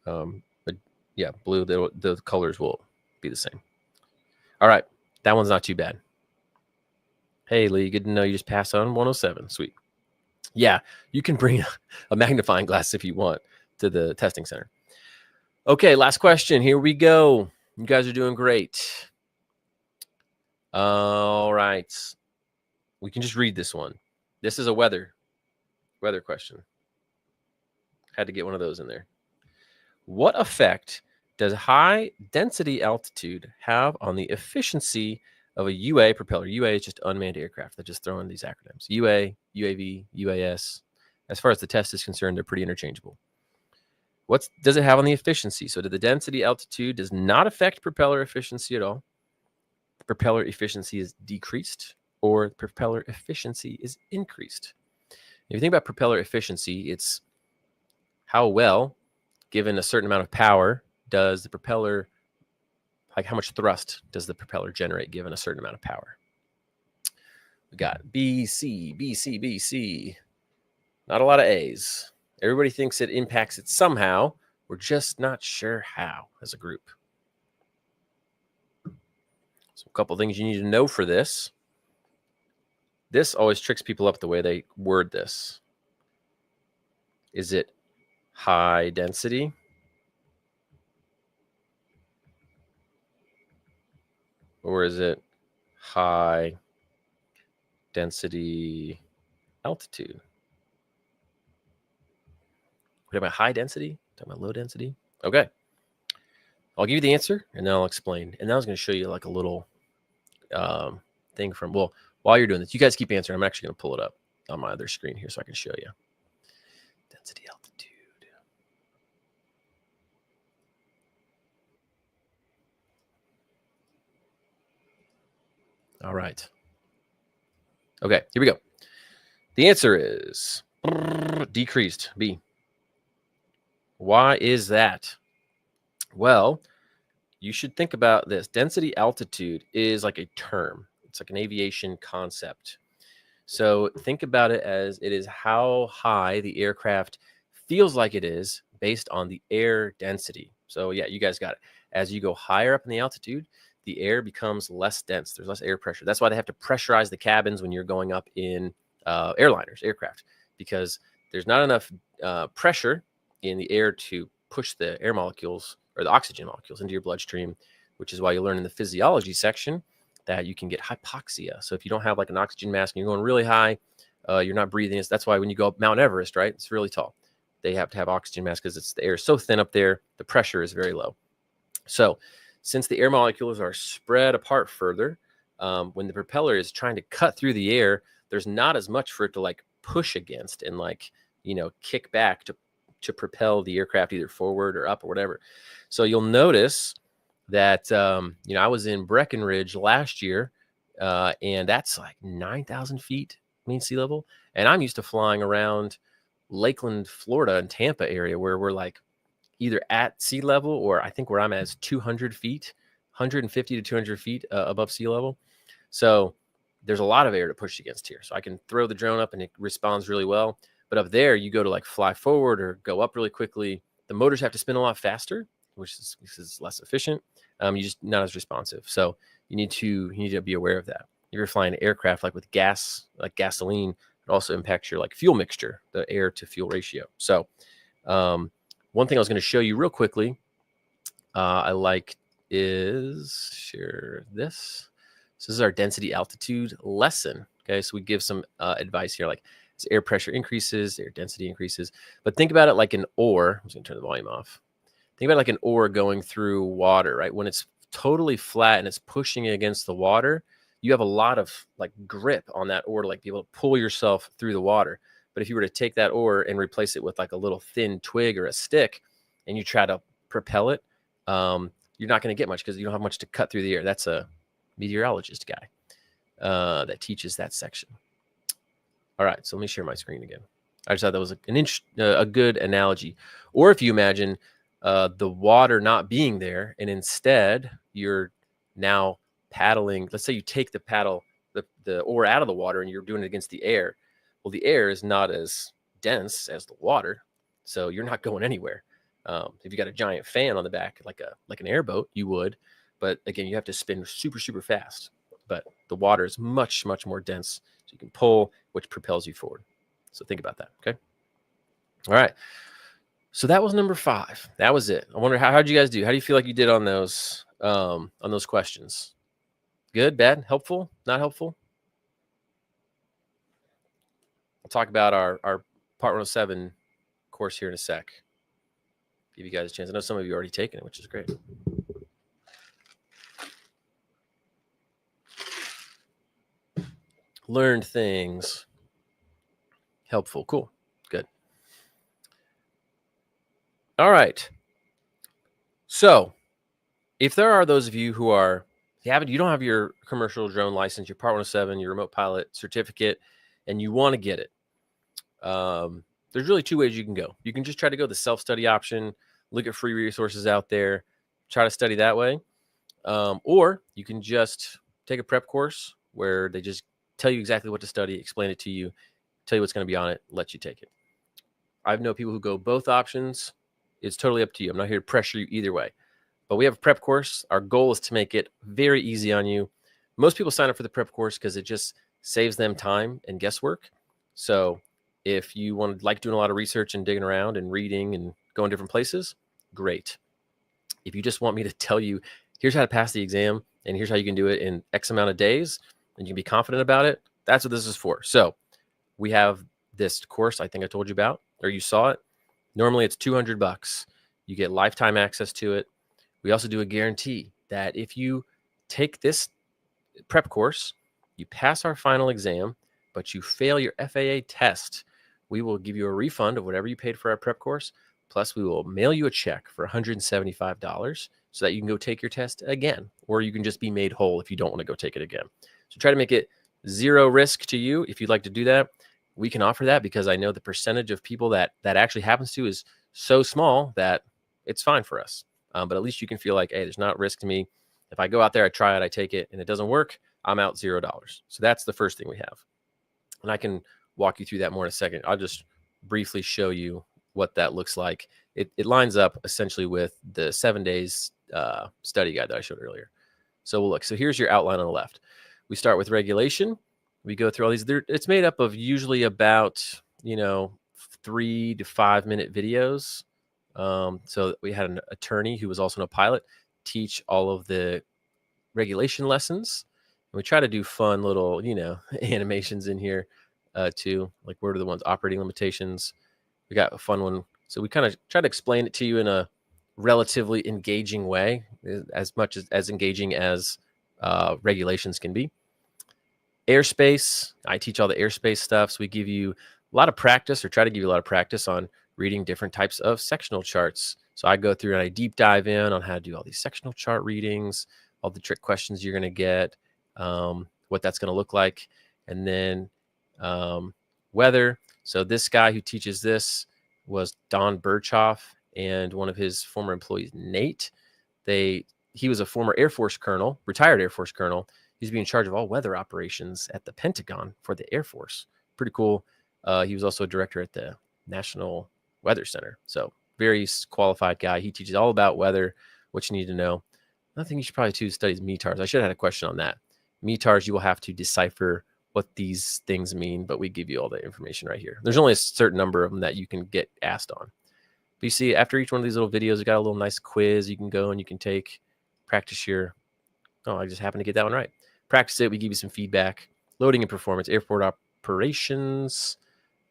blue, the colors will be the same. All right. That one's not too bad. Hey, Lee, good to know you just passed on 107. Sweet. Yeah, you can bring a magnifying glass if you want to the testing center. Okay, last question. Here we go. You guys are doing great. All right. We can just read this one. This is a weather question. Had to get one of those in there. What effect does high density altitude have on the efficiency of a UA propeller? UA is just unmanned aircraft. They're just throwing these acronyms. UA, UAV, UAS. As far as the test is concerned, they're pretty interchangeable. What does it have on the efficiency? So the density altitude does not affect propeller efficiency at all. The propeller efficiency is decreased, or propeller efficiency is increased. If you think about propeller efficiency, it's how well, given a certain amount of power, does the propeller, like how much thrust does the propeller generate given a certain amount of power? We got B, C, B, C, B, C. Not a lot of A's. Everybody thinks it impacts it somehow. We're just not sure how as a group. So a couple things you need to know for this. This always tricks people up the way they word this. Is it high density? Or is it high density altitude? We're talking about high density? Talking about low density? Okay. I'll give you the answer and then I'll explain. And then I was going to show you like a little thing from, well, while you're doing this, you guys keep answering. I'm actually going to pull it up on my other screen here so I can show you. Density altitude. All right. Okay, here we go. The answer is decreased, B. Why is that? Well, you should think about this. Density altitude is like a term. It's like an aviation concept. So think about it as it is how high the aircraft feels like it is based on the air density. So yeah, you guys got it. As you go higher up in the altitude, the air becomes less dense. There's less air pressure. That's why they have to pressurize the cabins when you're going up in airliners, aircraft, because there's not enough pressure in the air to push the air molecules or the oxygen molecules into your bloodstream, which is why you learn in the physiology section that you can get hypoxia. So if you don't have like an oxygen mask and you're going really high, you're not breathing. That's why when you go up Mount Everest, right, it's really tall. They have to have oxygen masks because the air is so thin up there, the pressure is very low. So since the air molecules are spread apart further, when the propeller is trying to cut through the air, there's not as much for it to like push against and like, you know, kick back to propel the aircraft either forward or up or whatever. So you'll notice that, you know, I was in Breckenridge last year, and that's like 9,000 feet mean sea level. And I'm used to flying around Lakeland, Florida and Tampa area where we're like either at sea level or I think where I'm at is 200 feet, 150 to 200 feet above sea level. So there's a lot of air to push against here. So I can throw the drone up and it responds really well. But up there, you go to like fly forward or go up really quickly. The motors have to spin a lot faster, which is less efficient. You're just not as responsive. So you need to be aware of that. If you're flying an aircraft like with gas, like gasoline, it also impacts your like fuel mixture, the air to fuel ratio. So one thing I was going to show you real quickly, I like is share this. So this is our density altitude lesson. Okay, so we give some advice here, like as air pressure increases, air density increases. But think about it like an oar. I'm just going to turn the volume off. Think about it like an oar going through water, right? When it's totally flat and it's pushing against the water, you have a lot of like grip on that oar to like be able to pull yourself through the water. But if you were to take that oar and replace it with like a little thin twig or a stick and you try to propel it, you're not going to get much because you don't have much to cut through the air. That's a meteorologist guy that teaches that section. All right, so let me share my screen again. I just thought that was a good analogy. Or if you imagine the water not being there and instead you're now paddling. Let's say you take the oar out of the water and you're doing it against the air. Well, the air is not as dense as the water, so you're not going anywhere. If you got a giant fan on the back, like an airboat, you would. But again, you have to spin super, super fast. But the water is much, much more dense, so you can pull, which propels you forward. So think about that, okay? All right. So that was number 5. That was it. I wonder how'd you guys do? How do you feel like you did on those questions? Good, bad, helpful, not helpful? I'll talk about our Part 107 course here in a sec. Give you guys a chance. I know some of you already taken it, which is great. Learned things. Helpful. Cool. Good. All right. So if there are those of you who are, you don't have your commercial drone license, your Part 107, your remote pilot certificate, and you want to get it, there's really 2 ways you can go. You can just try to go the self-study option, look at free resources out there, try to study that way. Or you can just take a prep course where they just tell you exactly what to study, explain it to you, tell you what's going to be on it, let you take it. I've known people who go both options. It's totally up to you. I'm not here to pressure you either way. But we have a prep course. Our goal is to make it very easy on you. Most people sign up for the prep course because it just saves them time and guesswork. So if you like doing a lot of research and digging around and reading and going different places, great. If you just want me to tell you, here's how to pass the exam and here's how you can do it in X amount of days and you can be confident about it, that's what this is for. So we have this course I think I told you about, or you saw it. Normally it's $200. You get lifetime access to it. We also do a guarantee that if you take this prep course, you pass our final exam, but you fail your FAA test, we will give you a refund of whatever you paid for our prep course. Plus, we will mail you a check for $175 so that you can go take your test again, or you can just be made whole if you don't want to go take it again. So try to make it zero risk to you. If you'd like to do that, we can offer that because I know the percentage of people that actually happens to is so small that it's fine for us. But at least you can feel like, hey, there's not risk to me. If I go out there, I try it, I take it, and it doesn't work, I'm out $0. So that's the first thing we have. And I can walk you through that more in a second. I'll just briefly show you what that looks like. It lines up essentially with the 7 days study guide that I showed earlier. So we'll look. So here's your outline on the left. We start with regulation. We go through all these. It's made up of usually about 3 to 5 minute videos. So we had an attorney who was also a pilot teach all of the regulation lessons. And we try to do fun little, animations in here too. Like what are the ones? Operating limitations. We got a fun one. So we kind of try to explain it to you in a relatively engaging way, as much as engaging as regulations can be. Airspace. I teach all the airspace stuff. So we give you a lot of practice, or try to give you a lot of practice on reading different types of sectional charts. So I go through and I deep dive in on how to do all these sectional chart readings, all the trick questions you're going to get, what that's going to look like. And then weather. So this guy who teaches this was Don Birchhoff and one of his former employees, Nate. He was a former Air Force colonel, retired Air Force colonel. He's being in charge of all weather operations at the Pentagon for the Air Force. Pretty cool. He was also a director at the National Weather Center. So very qualified guy. He teaches all about weather, what you need to know. Another thing you should probably do studies METARs. I should have had a question on that. METARs, you will have to decipher what these things mean, but we give you all the information right here. There's only a certain number of them that you can get asked on. But you see, after each one of these little videos, we got a little nice quiz you can go and you can take, practice your, I just happened to get that one right. Practice it. We give you some feedback, loading and performance, airport operations.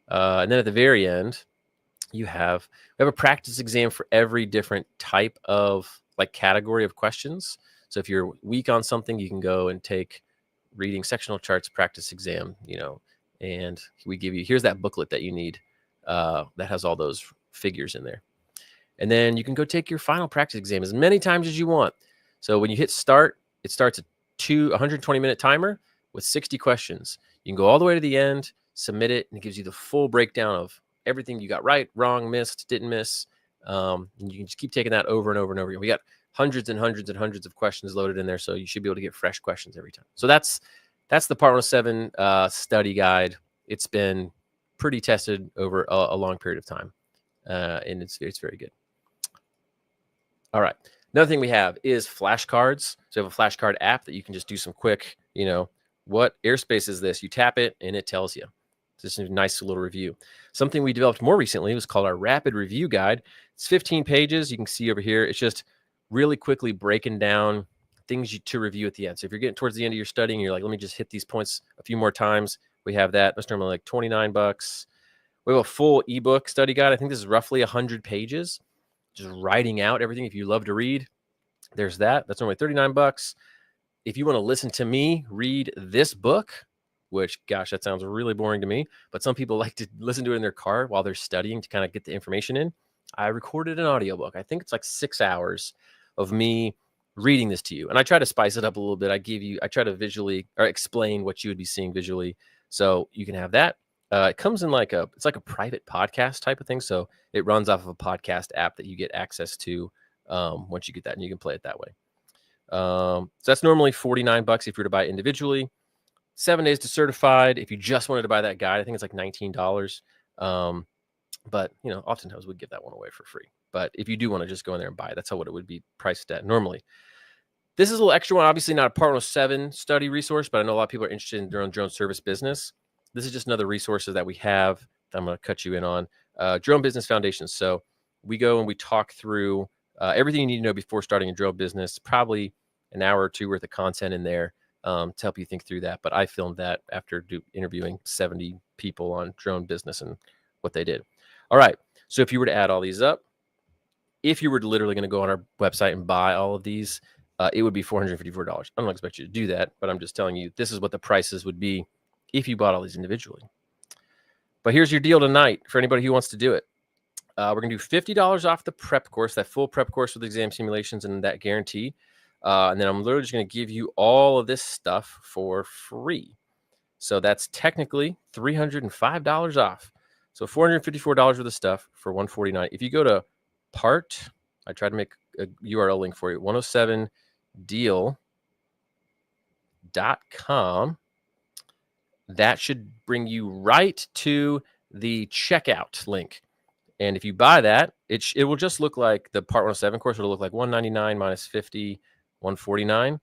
And then at the very end, we have a practice exam for every different type of category of questions. So if you're weak on something, you can go and take reading sectional charts practice exam, and we give you, here's that booklet that you need that has all those figures in there. And then you can go take your final practice exam as many times as you want. So when you hit start, it starts a 120-minute timer with 60 questions. You can go all the way to the end, submit it, and it gives you the full breakdown of everything you got right, wrong, missed, didn't miss. And you can just keep taking that over and over and over again. We got hundreds and hundreds and hundreds of questions loaded in there, so you should be able to get fresh questions every time. So that's the Part 107 study guide. It's been pretty tested over a long period of time, and it's very good. All right. Another thing we have is flashcards. So we have a flashcard app that you can just do some quick, what airspace is this? You tap it and it tells you. It's just a nice little review. Something we developed more recently was called our rapid review guide. It's 15 pages. You can see over here. It's just really quickly breaking down things to review at the end. So if you're getting towards the end of your studying, you're like, let me just hit these points a few more times. We have that. That's normally like $29. We have a full ebook study guide. I think this is roughly 100 pages. Just writing out everything. If you love to read, there's that. That's normally $39. If you want to listen to me read this book, which, gosh, that sounds really boring to me, but some people like to listen to it in their car while they're studying to kind of get the information in. I recorded an audiobook. I think it's like 6 hours of me reading this to you. And I try to spice it up a little bit. I try to visually or explain what you would be seeing visually. So you can have that, It comes in it's like a private podcast type of thing. So it runs off of a podcast app that you get access to once you get that, and you can play it that way. So that's normally $49 if you were to buy it individually. 7 days to certified. If you just wanted to buy that guide, I think it's like $19. But oftentimes we'd give that one away for free. But if you do want to just go in there and buy it, that's what it would be priced at normally. This is a little extra one, obviously not a Part 107 study resource, but I know a lot of people are interested in their own drone service business. This is just another resource that we have that I'm going to cut you in on. Drone Business Foundations. So we go and we talk through everything you need to know before starting a drone business, probably an hour or two worth of content in there to help you think through that. But I filmed that after interviewing 70 people on drone business and what they did. All right. So if you were to add all these up, if you were literally going to go on our website and buy all of these, it would be $454. I don't expect you to do that, but I'm just telling you, this is what the prices would be if you bought all these individually. But here's your deal tonight for anybody who wants to do it. We're going to do $50 off the prep course, that full prep course with exam simulations and that guarantee. And then I'm literally just going to give you all of this stuff for free. So that's technically $305 off. So $454 worth of stuff for $149. If you go to I tried to make a URL link for you, 107deal.com. That should bring you right to the checkout link. And if you buy that, it will just look like the Part 107 course. It'll look like $199 minus $50, $149.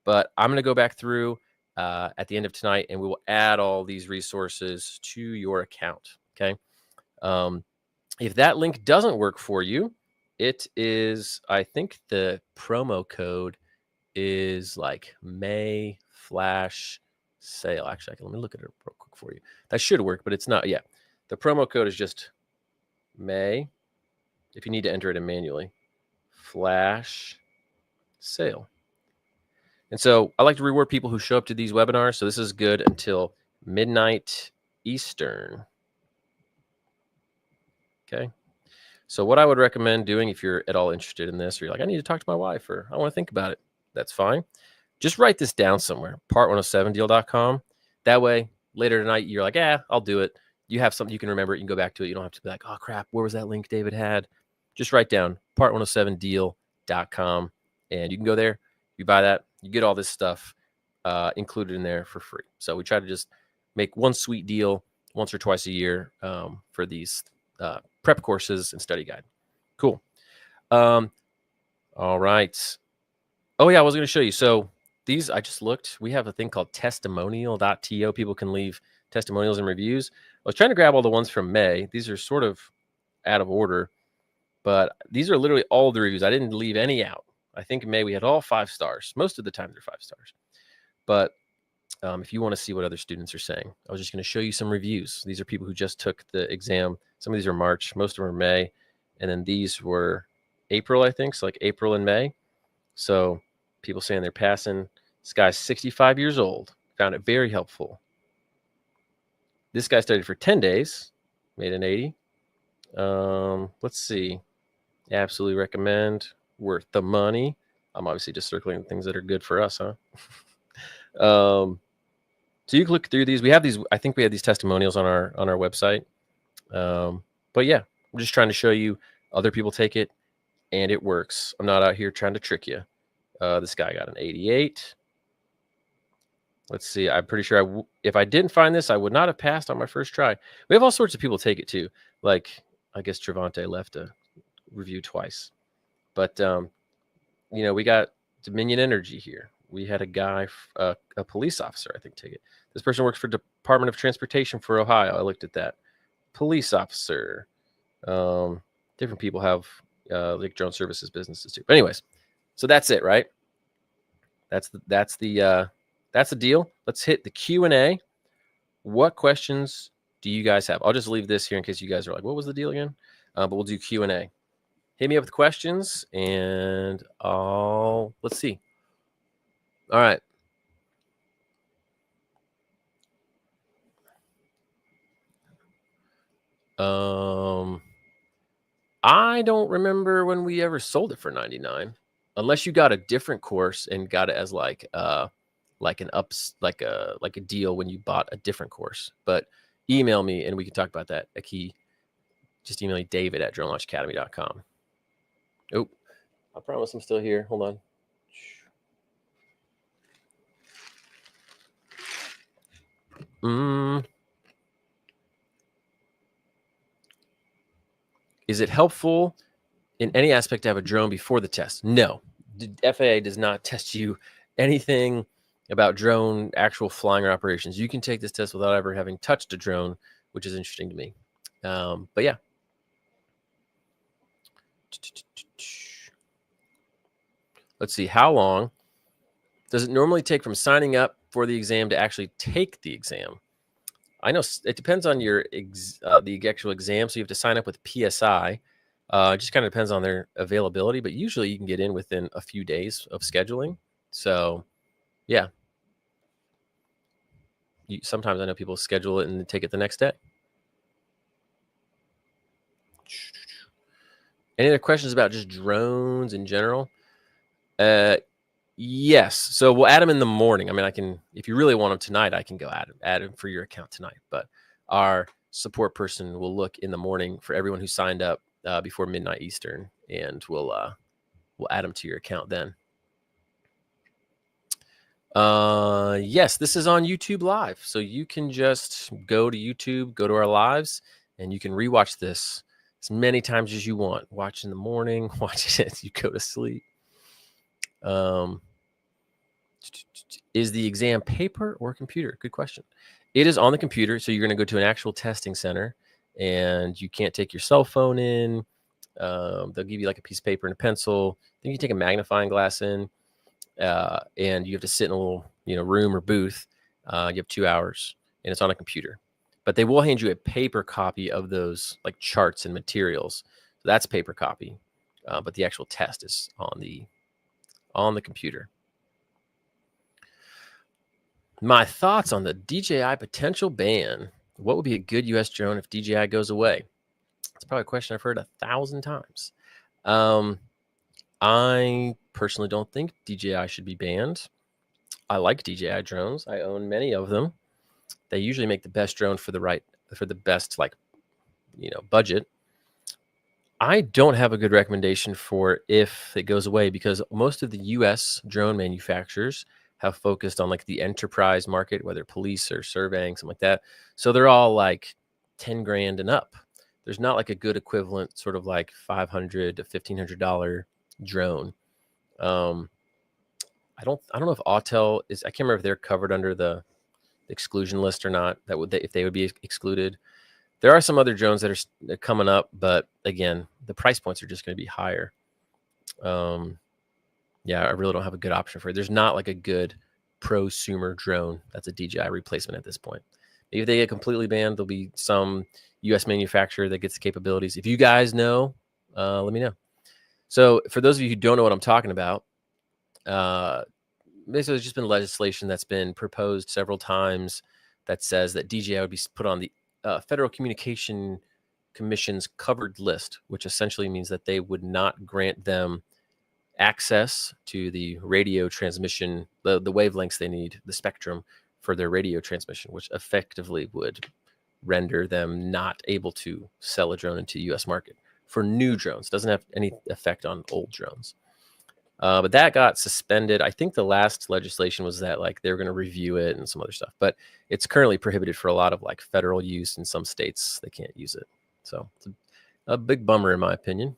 But I'm going to go back through at the end of tonight, and we will add all these resources to your account. Okay. If that link doesn't work for you, it is, I think the promo code is like May flash sale. Actually, let me look at it real quick for you. That should work, but it's not. Yeah. The promo code is just May, if you need to enter it in manually, flash sale. And so I like to reward people who show up to these webinars. So this is good until midnight Eastern. Okay. So what I would recommend doing if you're at all interested in this, or you're like, I need to talk to my wife, or I want to think about it, that's fine. Just write this down somewhere, part107deal.com. That way, later tonight, you're like, I'll do it. You have something you can remember it. You can go back to it. You don't have to be like, oh, crap, where was that link David had? Just write down part107deal.com, and you can go there. You buy that. You get all this stuff included in there for free. So we try to just make one sweet deal once or twice a year for these prep courses and study guide. Cool. All right. Oh, yeah, I was going to show you. So these, I just looked. We have a thing called testimonial.to. People can leave testimonials and reviews. I was trying to grab all the ones from May. These are sort of out of order, but these are literally all the reviews. I didn't leave any out. I think in May we had all 5 stars. Most of the time they're 5 stars. But if you want to see what other students are saying, I was just going to show you some reviews. These are people who just took the exam. Some of these are March. Most of them are May. And then these were April, I think. So like April and May. So people saying they're passing. This guy's 65 years old. Found it very helpful. This guy studied for 10 days. Made an 80. Let's see. Absolutely recommend. Worth the money. I'm obviously just circling things that are good for us, huh? So you can look through these. We have these. I think we have these testimonials on our website. But yeah, I'm just trying to show you other people take it, and it works. I'm not out here trying to trick you. This guy got an 88. Let's see. I'm pretty sure if I didn't find this, I would not have passed on my first try. We have all sorts of people take it too. Like I guess Trevante left a review twice, but we got Dominion Energy here. We had a guy, a police officer, I think, take it. This person works for Department of Transportation for Ohio. I looked at that. Police officer. Different people have like drone services businesses too. But anyways, so that's it, right? That's the deal. Let's hit the Q&A. What questions do you guys have? I'll just leave this here in case you guys are like, what was the deal again? But we'll do Q&A. Hit me up with questions, and let's see. All right. I don't remember when we ever sold it for $99, unless you got a different course and got it as like a deal when you bought a different course. But email me and we can talk about that. A key, just email me, david@dronelaunchacademy.com. Oh, I promise I'm still here. Hold on. Is it helpful in any aspect to have a drone before the test? No. The FAA does not test you anything about drone actual flying or operations. You can take this test without ever having touched a drone, which is interesting to me. But yeah. Let's see. How long does it normally take from signing up for the exam to actually take the exam? I know it depends on your the actual exam. So you have to sign up with PSI. It just kind of depends on their availability, but usually you can get in within a few days of scheduling. So yeah, sometimes I know people schedule it and take it the next day. Any other questions about just drones in general? Yes. So we'll add them in the morning. I mean, I can, if you really want them tonight, I can go add them for your account tonight. But our support person will look in the morning for everyone who signed up before midnight Eastern, and we'll add them to your account then. Yes, this is on YouTube Live, so you can just go to YouTube, go to our lives, and you can rewatch this as many times as you want. Watch in the morning, watch it as you go to sleep. Is the exam paper or computer? Good question. It is on the computer, so you're going to go to an actual testing center, and you can't take your cell phone in. They'll give you like a piece of paper and a pencil. Then you can take a magnifying glass in, and you have to sit in a little room or booth. You have 2 hours, and it's on a computer. But they will hand you a paper copy of those like charts and materials. So that's paper copy, but the actual test is on the computer. My thoughts on the DJI potential ban. What would be a good U.S. drone if DJI goes away? It's probably a question I've heard 1,000 times. I personally don't think DJI should be banned. I like DJI drones. I own many of them. They usually make the best drone for the best budget. I don't have a good recommendation for if it goes away, because most of the U.S. drone manufacturers have focused on like the enterprise market, whether police or surveying, something like that. So they're all like 10 grand and up. There's not like a good equivalent sort of like $500 to $1,500 drone. I don't know if Autel is. I can't remember if they're covered under the exclusion list or not. If they would be excluded. There are some other drones that are coming up, but again, the price points are just going to be higher. Yeah, I really don't have a good option for it. There's not like a good prosumer drone that's a DJI replacement at this point. Maybe if they get completely banned, there'll be some U.S. manufacturer that gets the capabilities. If you guys know, let me know. So for those of you who don't know what I'm talking about, basically there's just been legislation that's been proposed several times that says that DJI would be put on the Federal Communication Commission's covered list, which essentially means that they would not grant them access to the radio transmission, the wavelengths they need, the spectrum for their radio transmission, which effectively would render them not able to sell a drone into the U.S. market for new drones. Doesn't have any effect on old drones. But that got suspended. I think the last legislation was that like they were going to review it and some other stuff, but it's currently prohibited for a lot of like federal use. In some states, they can't use it. So it's a big bummer in my opinion.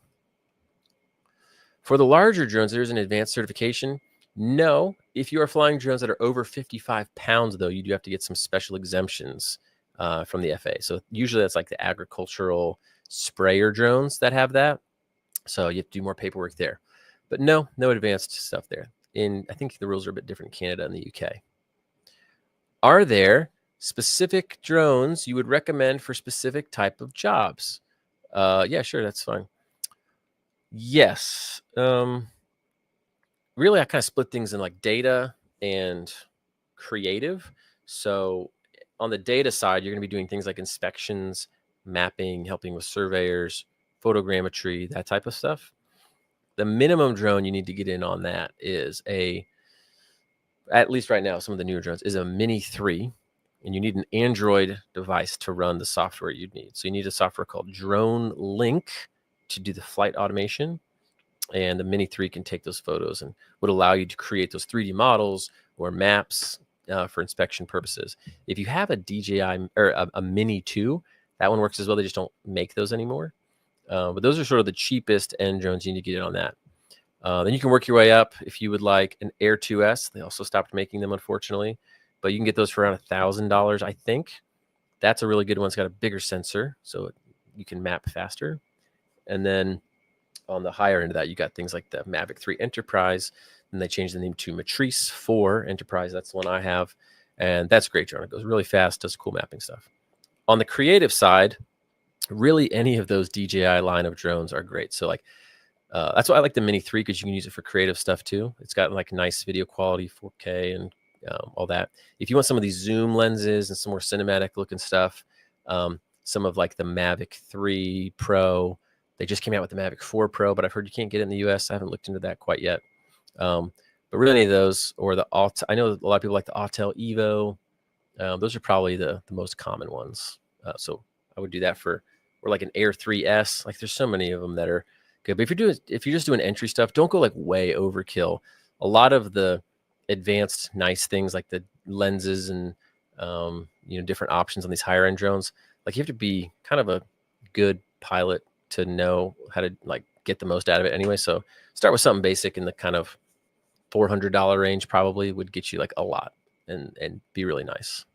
For the larger drones, there's an advanced certification. No, if you are flying drones that are over 55 pounds, though, you do have to get some special exemptions from the FAA. So usually that's like the agricultural sprayer drones that have that. So you have to do more paperwork there. But no advanced stuff there. I think the rules are a bit different in Canada and the UK. Are there specific drones you would recommend for specific type of jobs? Yeah, sure, that's fine. Yes. Really, I kind of split things in like data and creative. So on the data side, you're going to be doing things like inspections, mapping, helping with surveyors, photogrammetry, that type of stuff. The minimum drone you need to get in on that is at least right now, some of the newer drones is a Mini 3, and you need an Android device to run the software you'd need. So you need a software called Drone Link to do the flight automation. And the Mini 3 can take those photos and would allow you to create those 3D models or maps for inspection purposes. If you have a DJI or a Mini 2, that one works as well. They just don't make those anymore. But those are sort of the cheapest end drones you need to get in on that. Then you can work your way up if you would like an Air 2S. They also stopped making them, unfortunately. But you can get those for around $1,000, I think. That's a really good one. It's got a bigger sensor, so you can map faster. And then on the higher end of that, you got things like the Mavic 3 Enterprise, and they changed the name to Matrice 4 Enterprise. That's the one I have, and that's a great drone. It goes really fast, does cool mapping stuff. On the creative side, really any of those DJI line of drones are great. So like, that's why I like the Mini 3, because you can use it for creative stuff too. It's got like nice video quality, 4K, and all that. If you want some of these zoom lenses and some more cinematic looking stuff, some of like the Mavic 3 Pro, they just came out with the Mavic 4 Pro, but I've heard you can't get it in the US. I haven't looked into that quite yet. But really any of those, or the I know a lot of people like the Autel Evo. Those are probably the most common ones. So I would do that or like an Air 3S. Like there's so many of them that are good. But if you're just doing entry stuff, don't go like way overkill. A lot of the advanced nice things like the lenses and different options on these higher end drones, like you have to be kind of a good pilot to know how to like get the most out of it anyway. So start with something basic in the kind of $400 range, probably would get you like a lot and be really nice.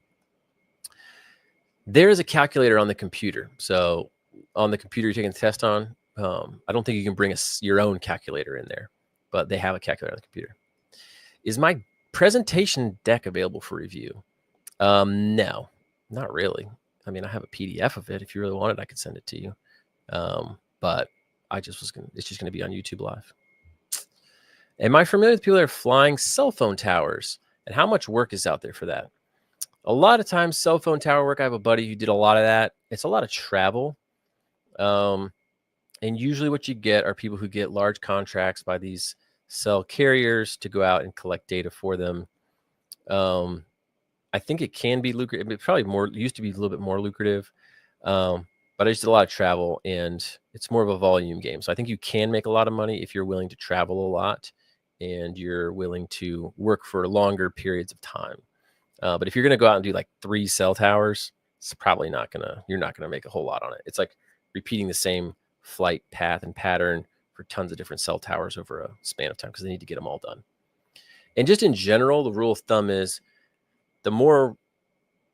There is a calculator on the computer. So on the computer you're taking the test on, I don't think you can bring your own calculator in there, but they have a calculator on the computer. Is my presentation deck available for review? No, not really. I mean, I have a PDF of it. If you really want it, I could send it to you. But it's just going to be on YouTube Live. Am I familiar with people that are flying cell phone towers, and how much work is out there for that? A lot of times cell phone tower work, I have a buddy who did a lot of that. It's a lot of travel. And usually what you get are people who get large contracts by these cell carriers to go out and collect data for them. I think it can be lucrative. It probably used to be a little bit more lucrative. But I just did a lot of travel, and it's more of a volume game. So I think you can make a lot of money if you're willing to travel a lot and you're willing to work for longer periods of time. But if you're going to go out and do like 3 cell towers, it's probably you're not going to make a whole lot on it. It's like repeating the same flight path and pattern for tons of different cell towers over a span of time, because they need to get them all done. And just in general, the rule of thumb is the more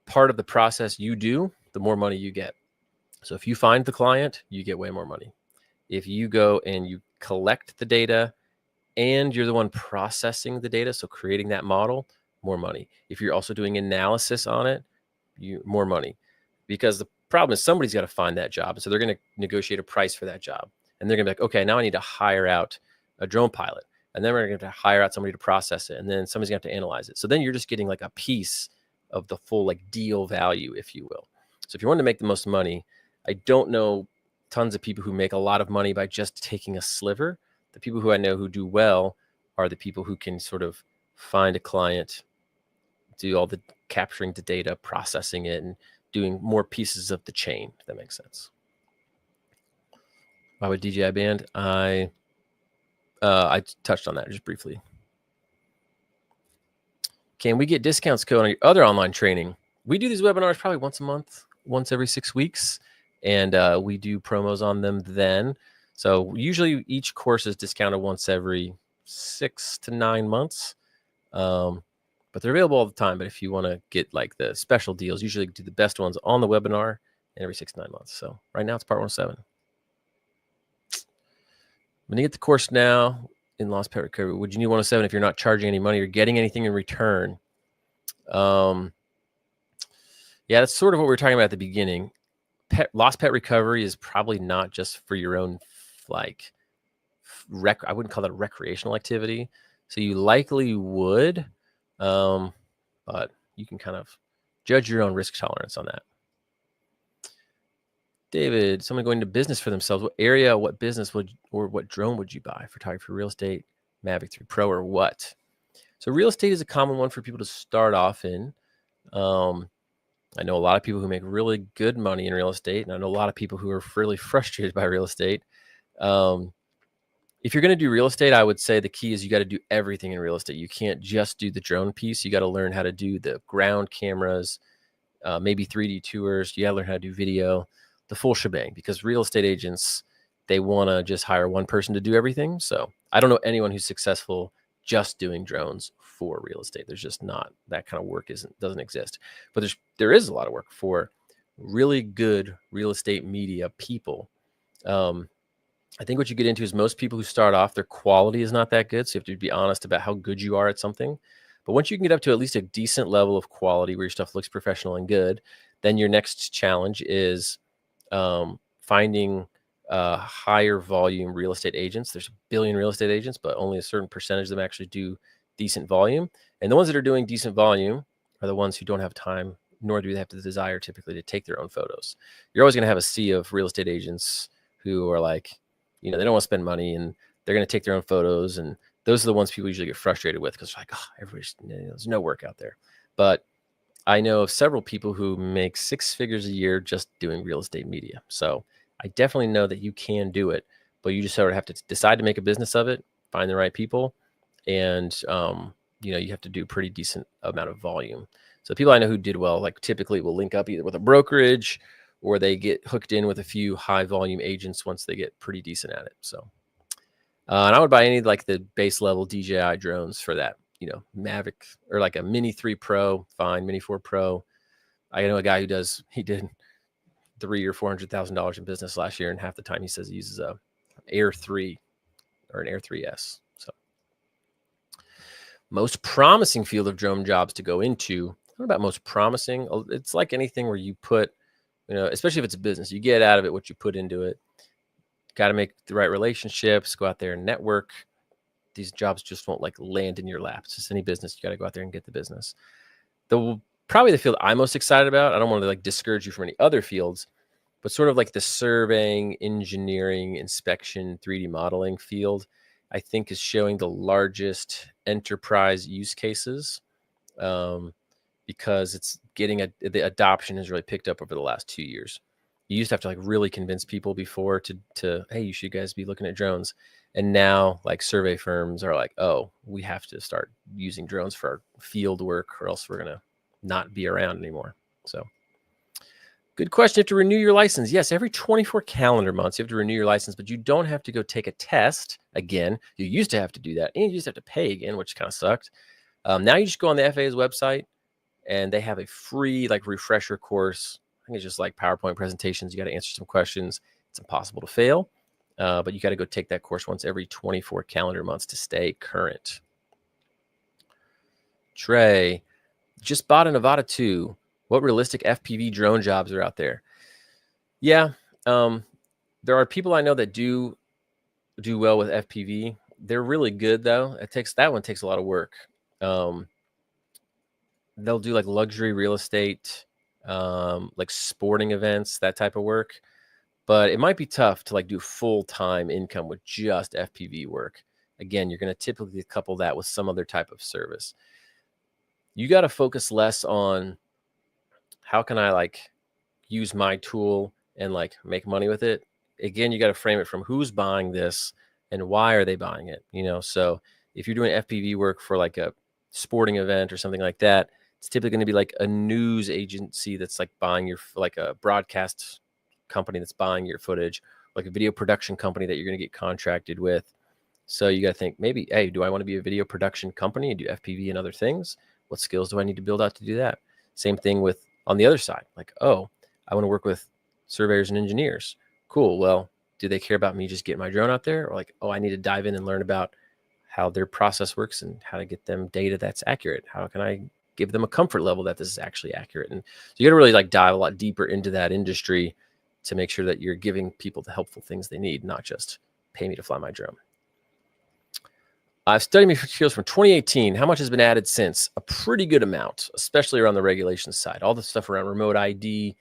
part of the process you do, the more money you get. So if you find the client, you get way more money. If you go and you collect the data and you're the one processing the data, so creating that model, more money. If you're also doing analysis on it, more money. Because the problem is somebody's got to find that job. And so they're going to negotiate a price for that job. And they're going to be like, okay, now I need to hire out a drone pilot. And then we're going to hire out somebody to process it. And then somebody's going to have to analyze it. So then you're just getting like a piece of the full like deal value, if you will. So if you want to make the most money, I don't know tons of people who make a lot of money by just taking a sliver. The people who I know who do well are the people who can sort of find a client, do all the capturing the data, processing it, and doing more pieces of the chain, if that makes sense. Why would DJI banned? I touched on that just briefly. Can we get discounts code on your other online training? We do these webinars probably once a month, once every 6 weeks. And we do promos on them then. So usually each course is discounted once every 6 to 9 months. But they're available all the time. But if you want to get like the special deals, usually do the best ones on the webinar and every 6 to 9 months. So right now it's part 107. When you get the course now in lost pet recovery, would you need 107 if you're not charging any money or getting anything in return? Yeah, that's sort of what we were talking about at the beginning. Lost pet recovery is probably not just for your own, like, I wouldn't call that a recreational activity. So you likely would, but you can kind of judge your own risk tolerance on that. David, someone going into business for themselves. What area, what business or what drone would you buy? Photography, real estate, Mavic 3 Pro, or what? So real estate is a common one for people to start off in. I know a lot of people who make really good money in real estate, and I know a lot of people who are really frustrated by real estate. If you're going to do real estate, I would say the key is you got to do everything in real estate. You can't just do the drone piece. You got to learn how to do the ground cameras, maybe 3D tours. You got to learn how to do video, the full shebang, because real estate agents, they want to just hire one person to do everything. So I don't know anyone who's successful just doing drones for real estate. There's just not that kind of work doesn't exist. But there is a lot of work for really good real estate media people. I think what you get into is most people who start off, their quality is not that good. So you have to be honest about how good you are at something. But once you can get up to at least a decent level of quality where your stuff looks professional and good, then your next challenge is finding higher volume real estate agents. There's a billion real estate agents, but only a certain percentage of them actually do decent volume. And the ones that are doing decent volume are the ones who don't have time, nor do they have the desire typically to take their own photos. You're always going to have a sea of real estate agents who are like, they don't want to spend money and they're going to take their own photos. And those are the ones people usually get frustrated with because like, there's no work out there. But I know of several people who make 6 figures a year just doing real estate media. So I definitely know that you can do it, but you just sort of have to decide to make a business of it, find the right people, and you have to do a pretty decent amount of volume. So people I know who did well, like typically will link up either with a brokerage or they get hooked in with a few high volume agents once they get pretty decent at it. So, and I would buy any like the base level DJI drones for that, Mavic or like a Mini 3 Pro, fine, Mini 4 Pro. I know a guy who he did $300,000 or $400,000 in business last year, and half the time he says he uses a Air 3 or an Air 3S. So, most promising field of drone jobs to go into. What about most promising? It's like anything where you put, especially if it's a business, you get out of it what you put into it. Got to make the right relationships, go out there and network. These jobs just won't like land in your lap. It's just any business. You got to go out there and get the business. Probably the field I'm most excited about, I don't want to like discourage you from any other fields, but sort of like the surveying, engineering, inspection, 3D modeling field, I think is showing the largest enterprise use cases. Because it's the adoption has really picked up over the last 2 years. You used to have to like really convince people before to hey, you should guys be looking at drones. And now like survey firms are like, oh, we have to start using drones for our field work or else we're going to not be around anymore. So good question. You have to renew your license. Yes, every 24 calendar months, you have to renew your license, but you don't have to go take a test again. You used to have to do that, and you used to have to pay again, which kind of sucked. Now you just go on the FAA's website, and they have a free like refresher course. I think it's just like PowerPoint presentations. You got to answer some questions. It's impossible to fail, but you got to go take that course once every 24 calendar months to stay current. Trey, just bought a Nevada 2. What realistic FPV drone jobs are out there? Yeah, there are people I know that do well with FPV. They're really good though. That one takes a lot of work. They'll do like luxury real estate, like sporting events, that type of work. But it might be tough to like do full-time income with just FPV work. Again, you're going to typically couple that with some other type of service. You got to focus less on how can I like use my tool and like make money with it. Again, you got to frame it from who's buying this and why are they buying it? So if you're doing FPV work for like a sporting event or something like that, it's typically going to be like a news agency that's like buying like a broadcast company that's buying your footage, like a video production company that you're going to get contracted with. So you got to think maybe, hey, do I want to be a video production company and do FPV and other things? What skills do I need to build out to do that? Same thing with on the other side, like, oh, I want to work with surveyors and engineers. Cool. Well, do they care about me just getting my drone out there? Or like, oh, I need to dive in and learn about how their process works and how to get them data that's accurate. How can I give them a comfort level that this is actually accurate? And so you got to really like dive a lot deeper into that industry to make sure that you're giving people the helpful things they need, not just pay me to fly my drone. I've studied materials from 2018. How much has been added since? A pretty good amount, especially around the regulations side. All the stuff around remote ID,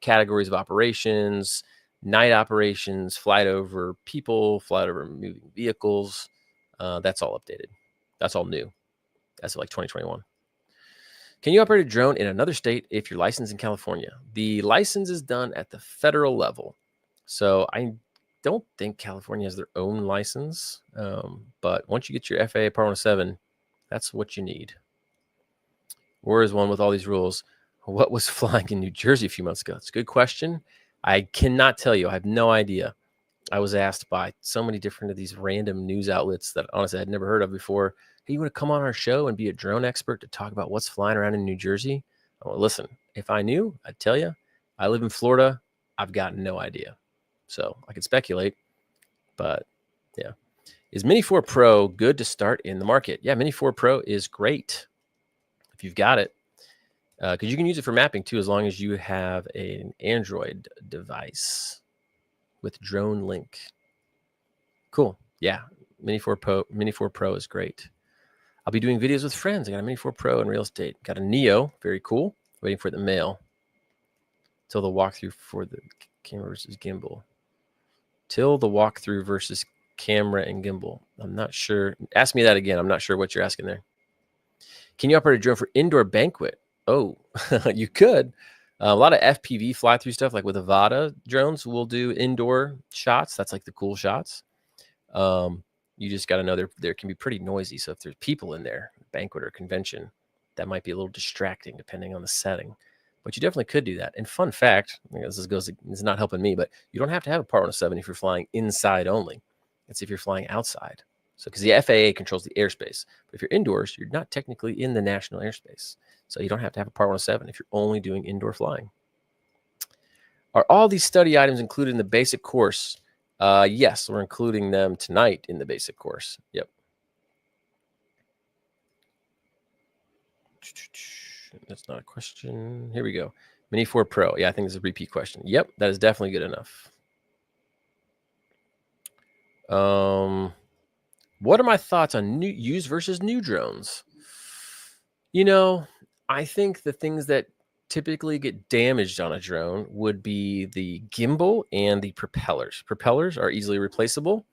categories of operations, night operations, flight over people, flight over moving vehicles. That's all updated. That's all new. That's like 2021. Can you operate a drone in another state if you're licensed in California? The license is done at the federal level. So I don't think California has their own license. But once you get your FAA Part 107, that's what you need. Where is one with all these rules? What was flying in New Jersey a few months ago? It's a good question. I cannot tell you. I have no idea. I was asked by so many different of these random news outlets that honestly I'd never heard of before. Hey, you want to come on our show and be a drone expert to talk about what's flying around in New Jersey? Well, listen, if I knew, I'd tell you. I live in Florida. I've got no idea. So I could speculate, but yeah. Is Mini 4 Pro good to start in the market? Yeah, Mini 4 Pro is great if you've got it, because you can use it for mapping too, as long as you have an Android device with Drone Link. Cool. Yeah, Mini 4 Pro is great. I'll be doing videos with friends. I got a Mini 4 Pro in real estate. Got a Neo, very cool. Waiting for the mail. Till the walkthrough for the camera versus gimbal. Till the walkthrough versus camera and gimbal. I'm not sure. Ask me that again. I'm not sure what you're asking there. Can you operate a drone for indoor banquet? Oh, you could. A lot of FPV fly-through stuff, like with Avata drones, will do indoor shots. That's like the cool shots. You just got to know there can be pretty noisy. So if there's people in there, banquet or convention, that might be a little distracting depending on the setting. But you definitely could do that. And fun fact, it's not helping me, but you don't have to have a Part 107 if you're flying inside only. It's if you're flying outside. So because the FAA controls the airspace. But if you're indoors, you're not technically in the national airspace. So you don't have to have a Part 107 if you're only doing indoor flying. Are all these study items included in the basic course? Yes, we're including them tonight in the basic course. Yep. That's not a question. Here we go. Mini 4 Pro. Yeah, I think this is a repeat question. Yep, that is definitely good enough. What are my thoughts on used versus new drones? You know, I think the things that typically get damaged on a drone would be the gimbal and the propellers. Propellers are easily replaceable.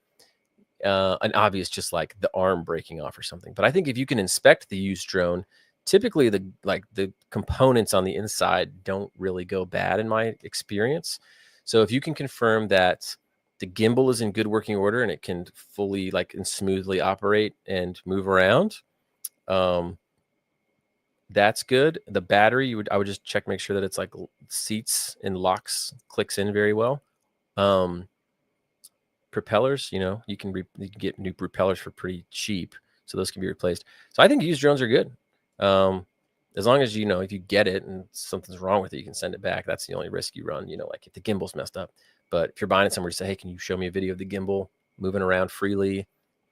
An obvious, just like the arm breaking off or something. But I think if you can inspect the used drone, typically the components on the inside don't really go bad in my experience. So if you can confirm that the gimbal is in good working order and it can fully and smoothly operate and move around, that's good. The battery, I would just check, make sure that it's like seats and locks, clicks in very well. Propellers, you can get new propellers for pretty cheap, so those can be replaced. So I think used drones are good, as long as if you get it and something's wrong with it, you can send it back. That's the only risk you run, like if the gimbal's messed up. But if you're buying it somewhere, say, hey, can you show me a video of the gimbal moving around freely,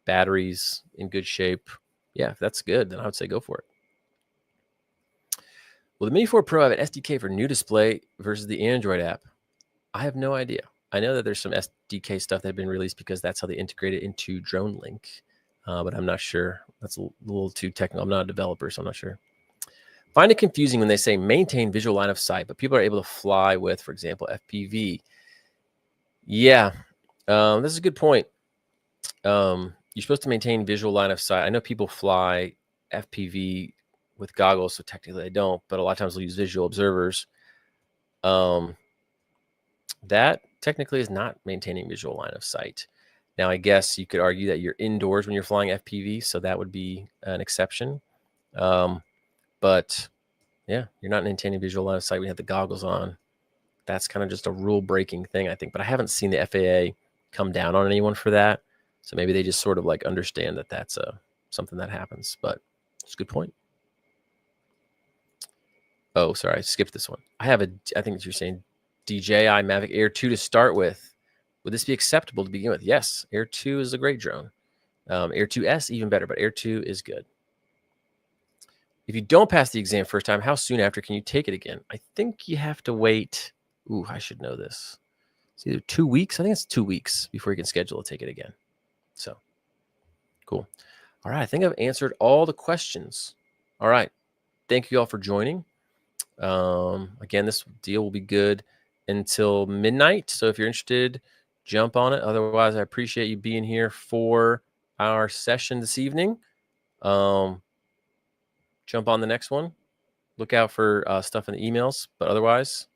batteries in good shape? Yeah, if that's good, then I would say go for it. Will the Mini 4 Pro have an SDK for new display versus the Android app? I have no idea. I know that there's some SDK stuff that have been released because that's how they integrate it into Drone Link, but I'm not sure. That's a little too technical. I'm not a developer, so I'm not sure. Find it confusing when they say maintain visual line of sight, but people are able to fly with, for example, FPV. Yeah, this is a good point. You're supposed to maintain visual line of sight. I know people fly FPV with goggles, so technically they don't, but a lot of times they'll use visual observers. That technically is not maintaining visual line of sight. Now, I guess you could argue that you're indoors when you're flying FPV, so that would be an exception. But yeah, you're not maintaining visual line of sight when you have the goggles on. That's kind of just a rule-breaking thing, I think. But I haven't seen the FAA come down on anyone for that. So maybe they just sort of understand that that's something that happens. But it's a good point. Oh, sorry, I skipped this one. I think you're saying DJI Mavic Air 2 to start with. Would this be acceptable to begin with? Yes, Air 2 is a great drone. Air 2S, even better, but Air 2 is good. If you don't pass the exam first time, how soon after can you take it again? I think you have to wait. Ooh, I should know this. It's either 2 weeks. I think it's 2 weeks before you can schedule to take it again. So, cool. All right, I think I've answered all the questions. All right, thank you all for joining. Again, this deal will be good until midnight. So if you're interested, jump on it. Otherwise, I appreciate you being here for our session this evening. Jump on the next one. look out for stuff in the emails. But otherwise,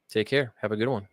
take care. Have a good one.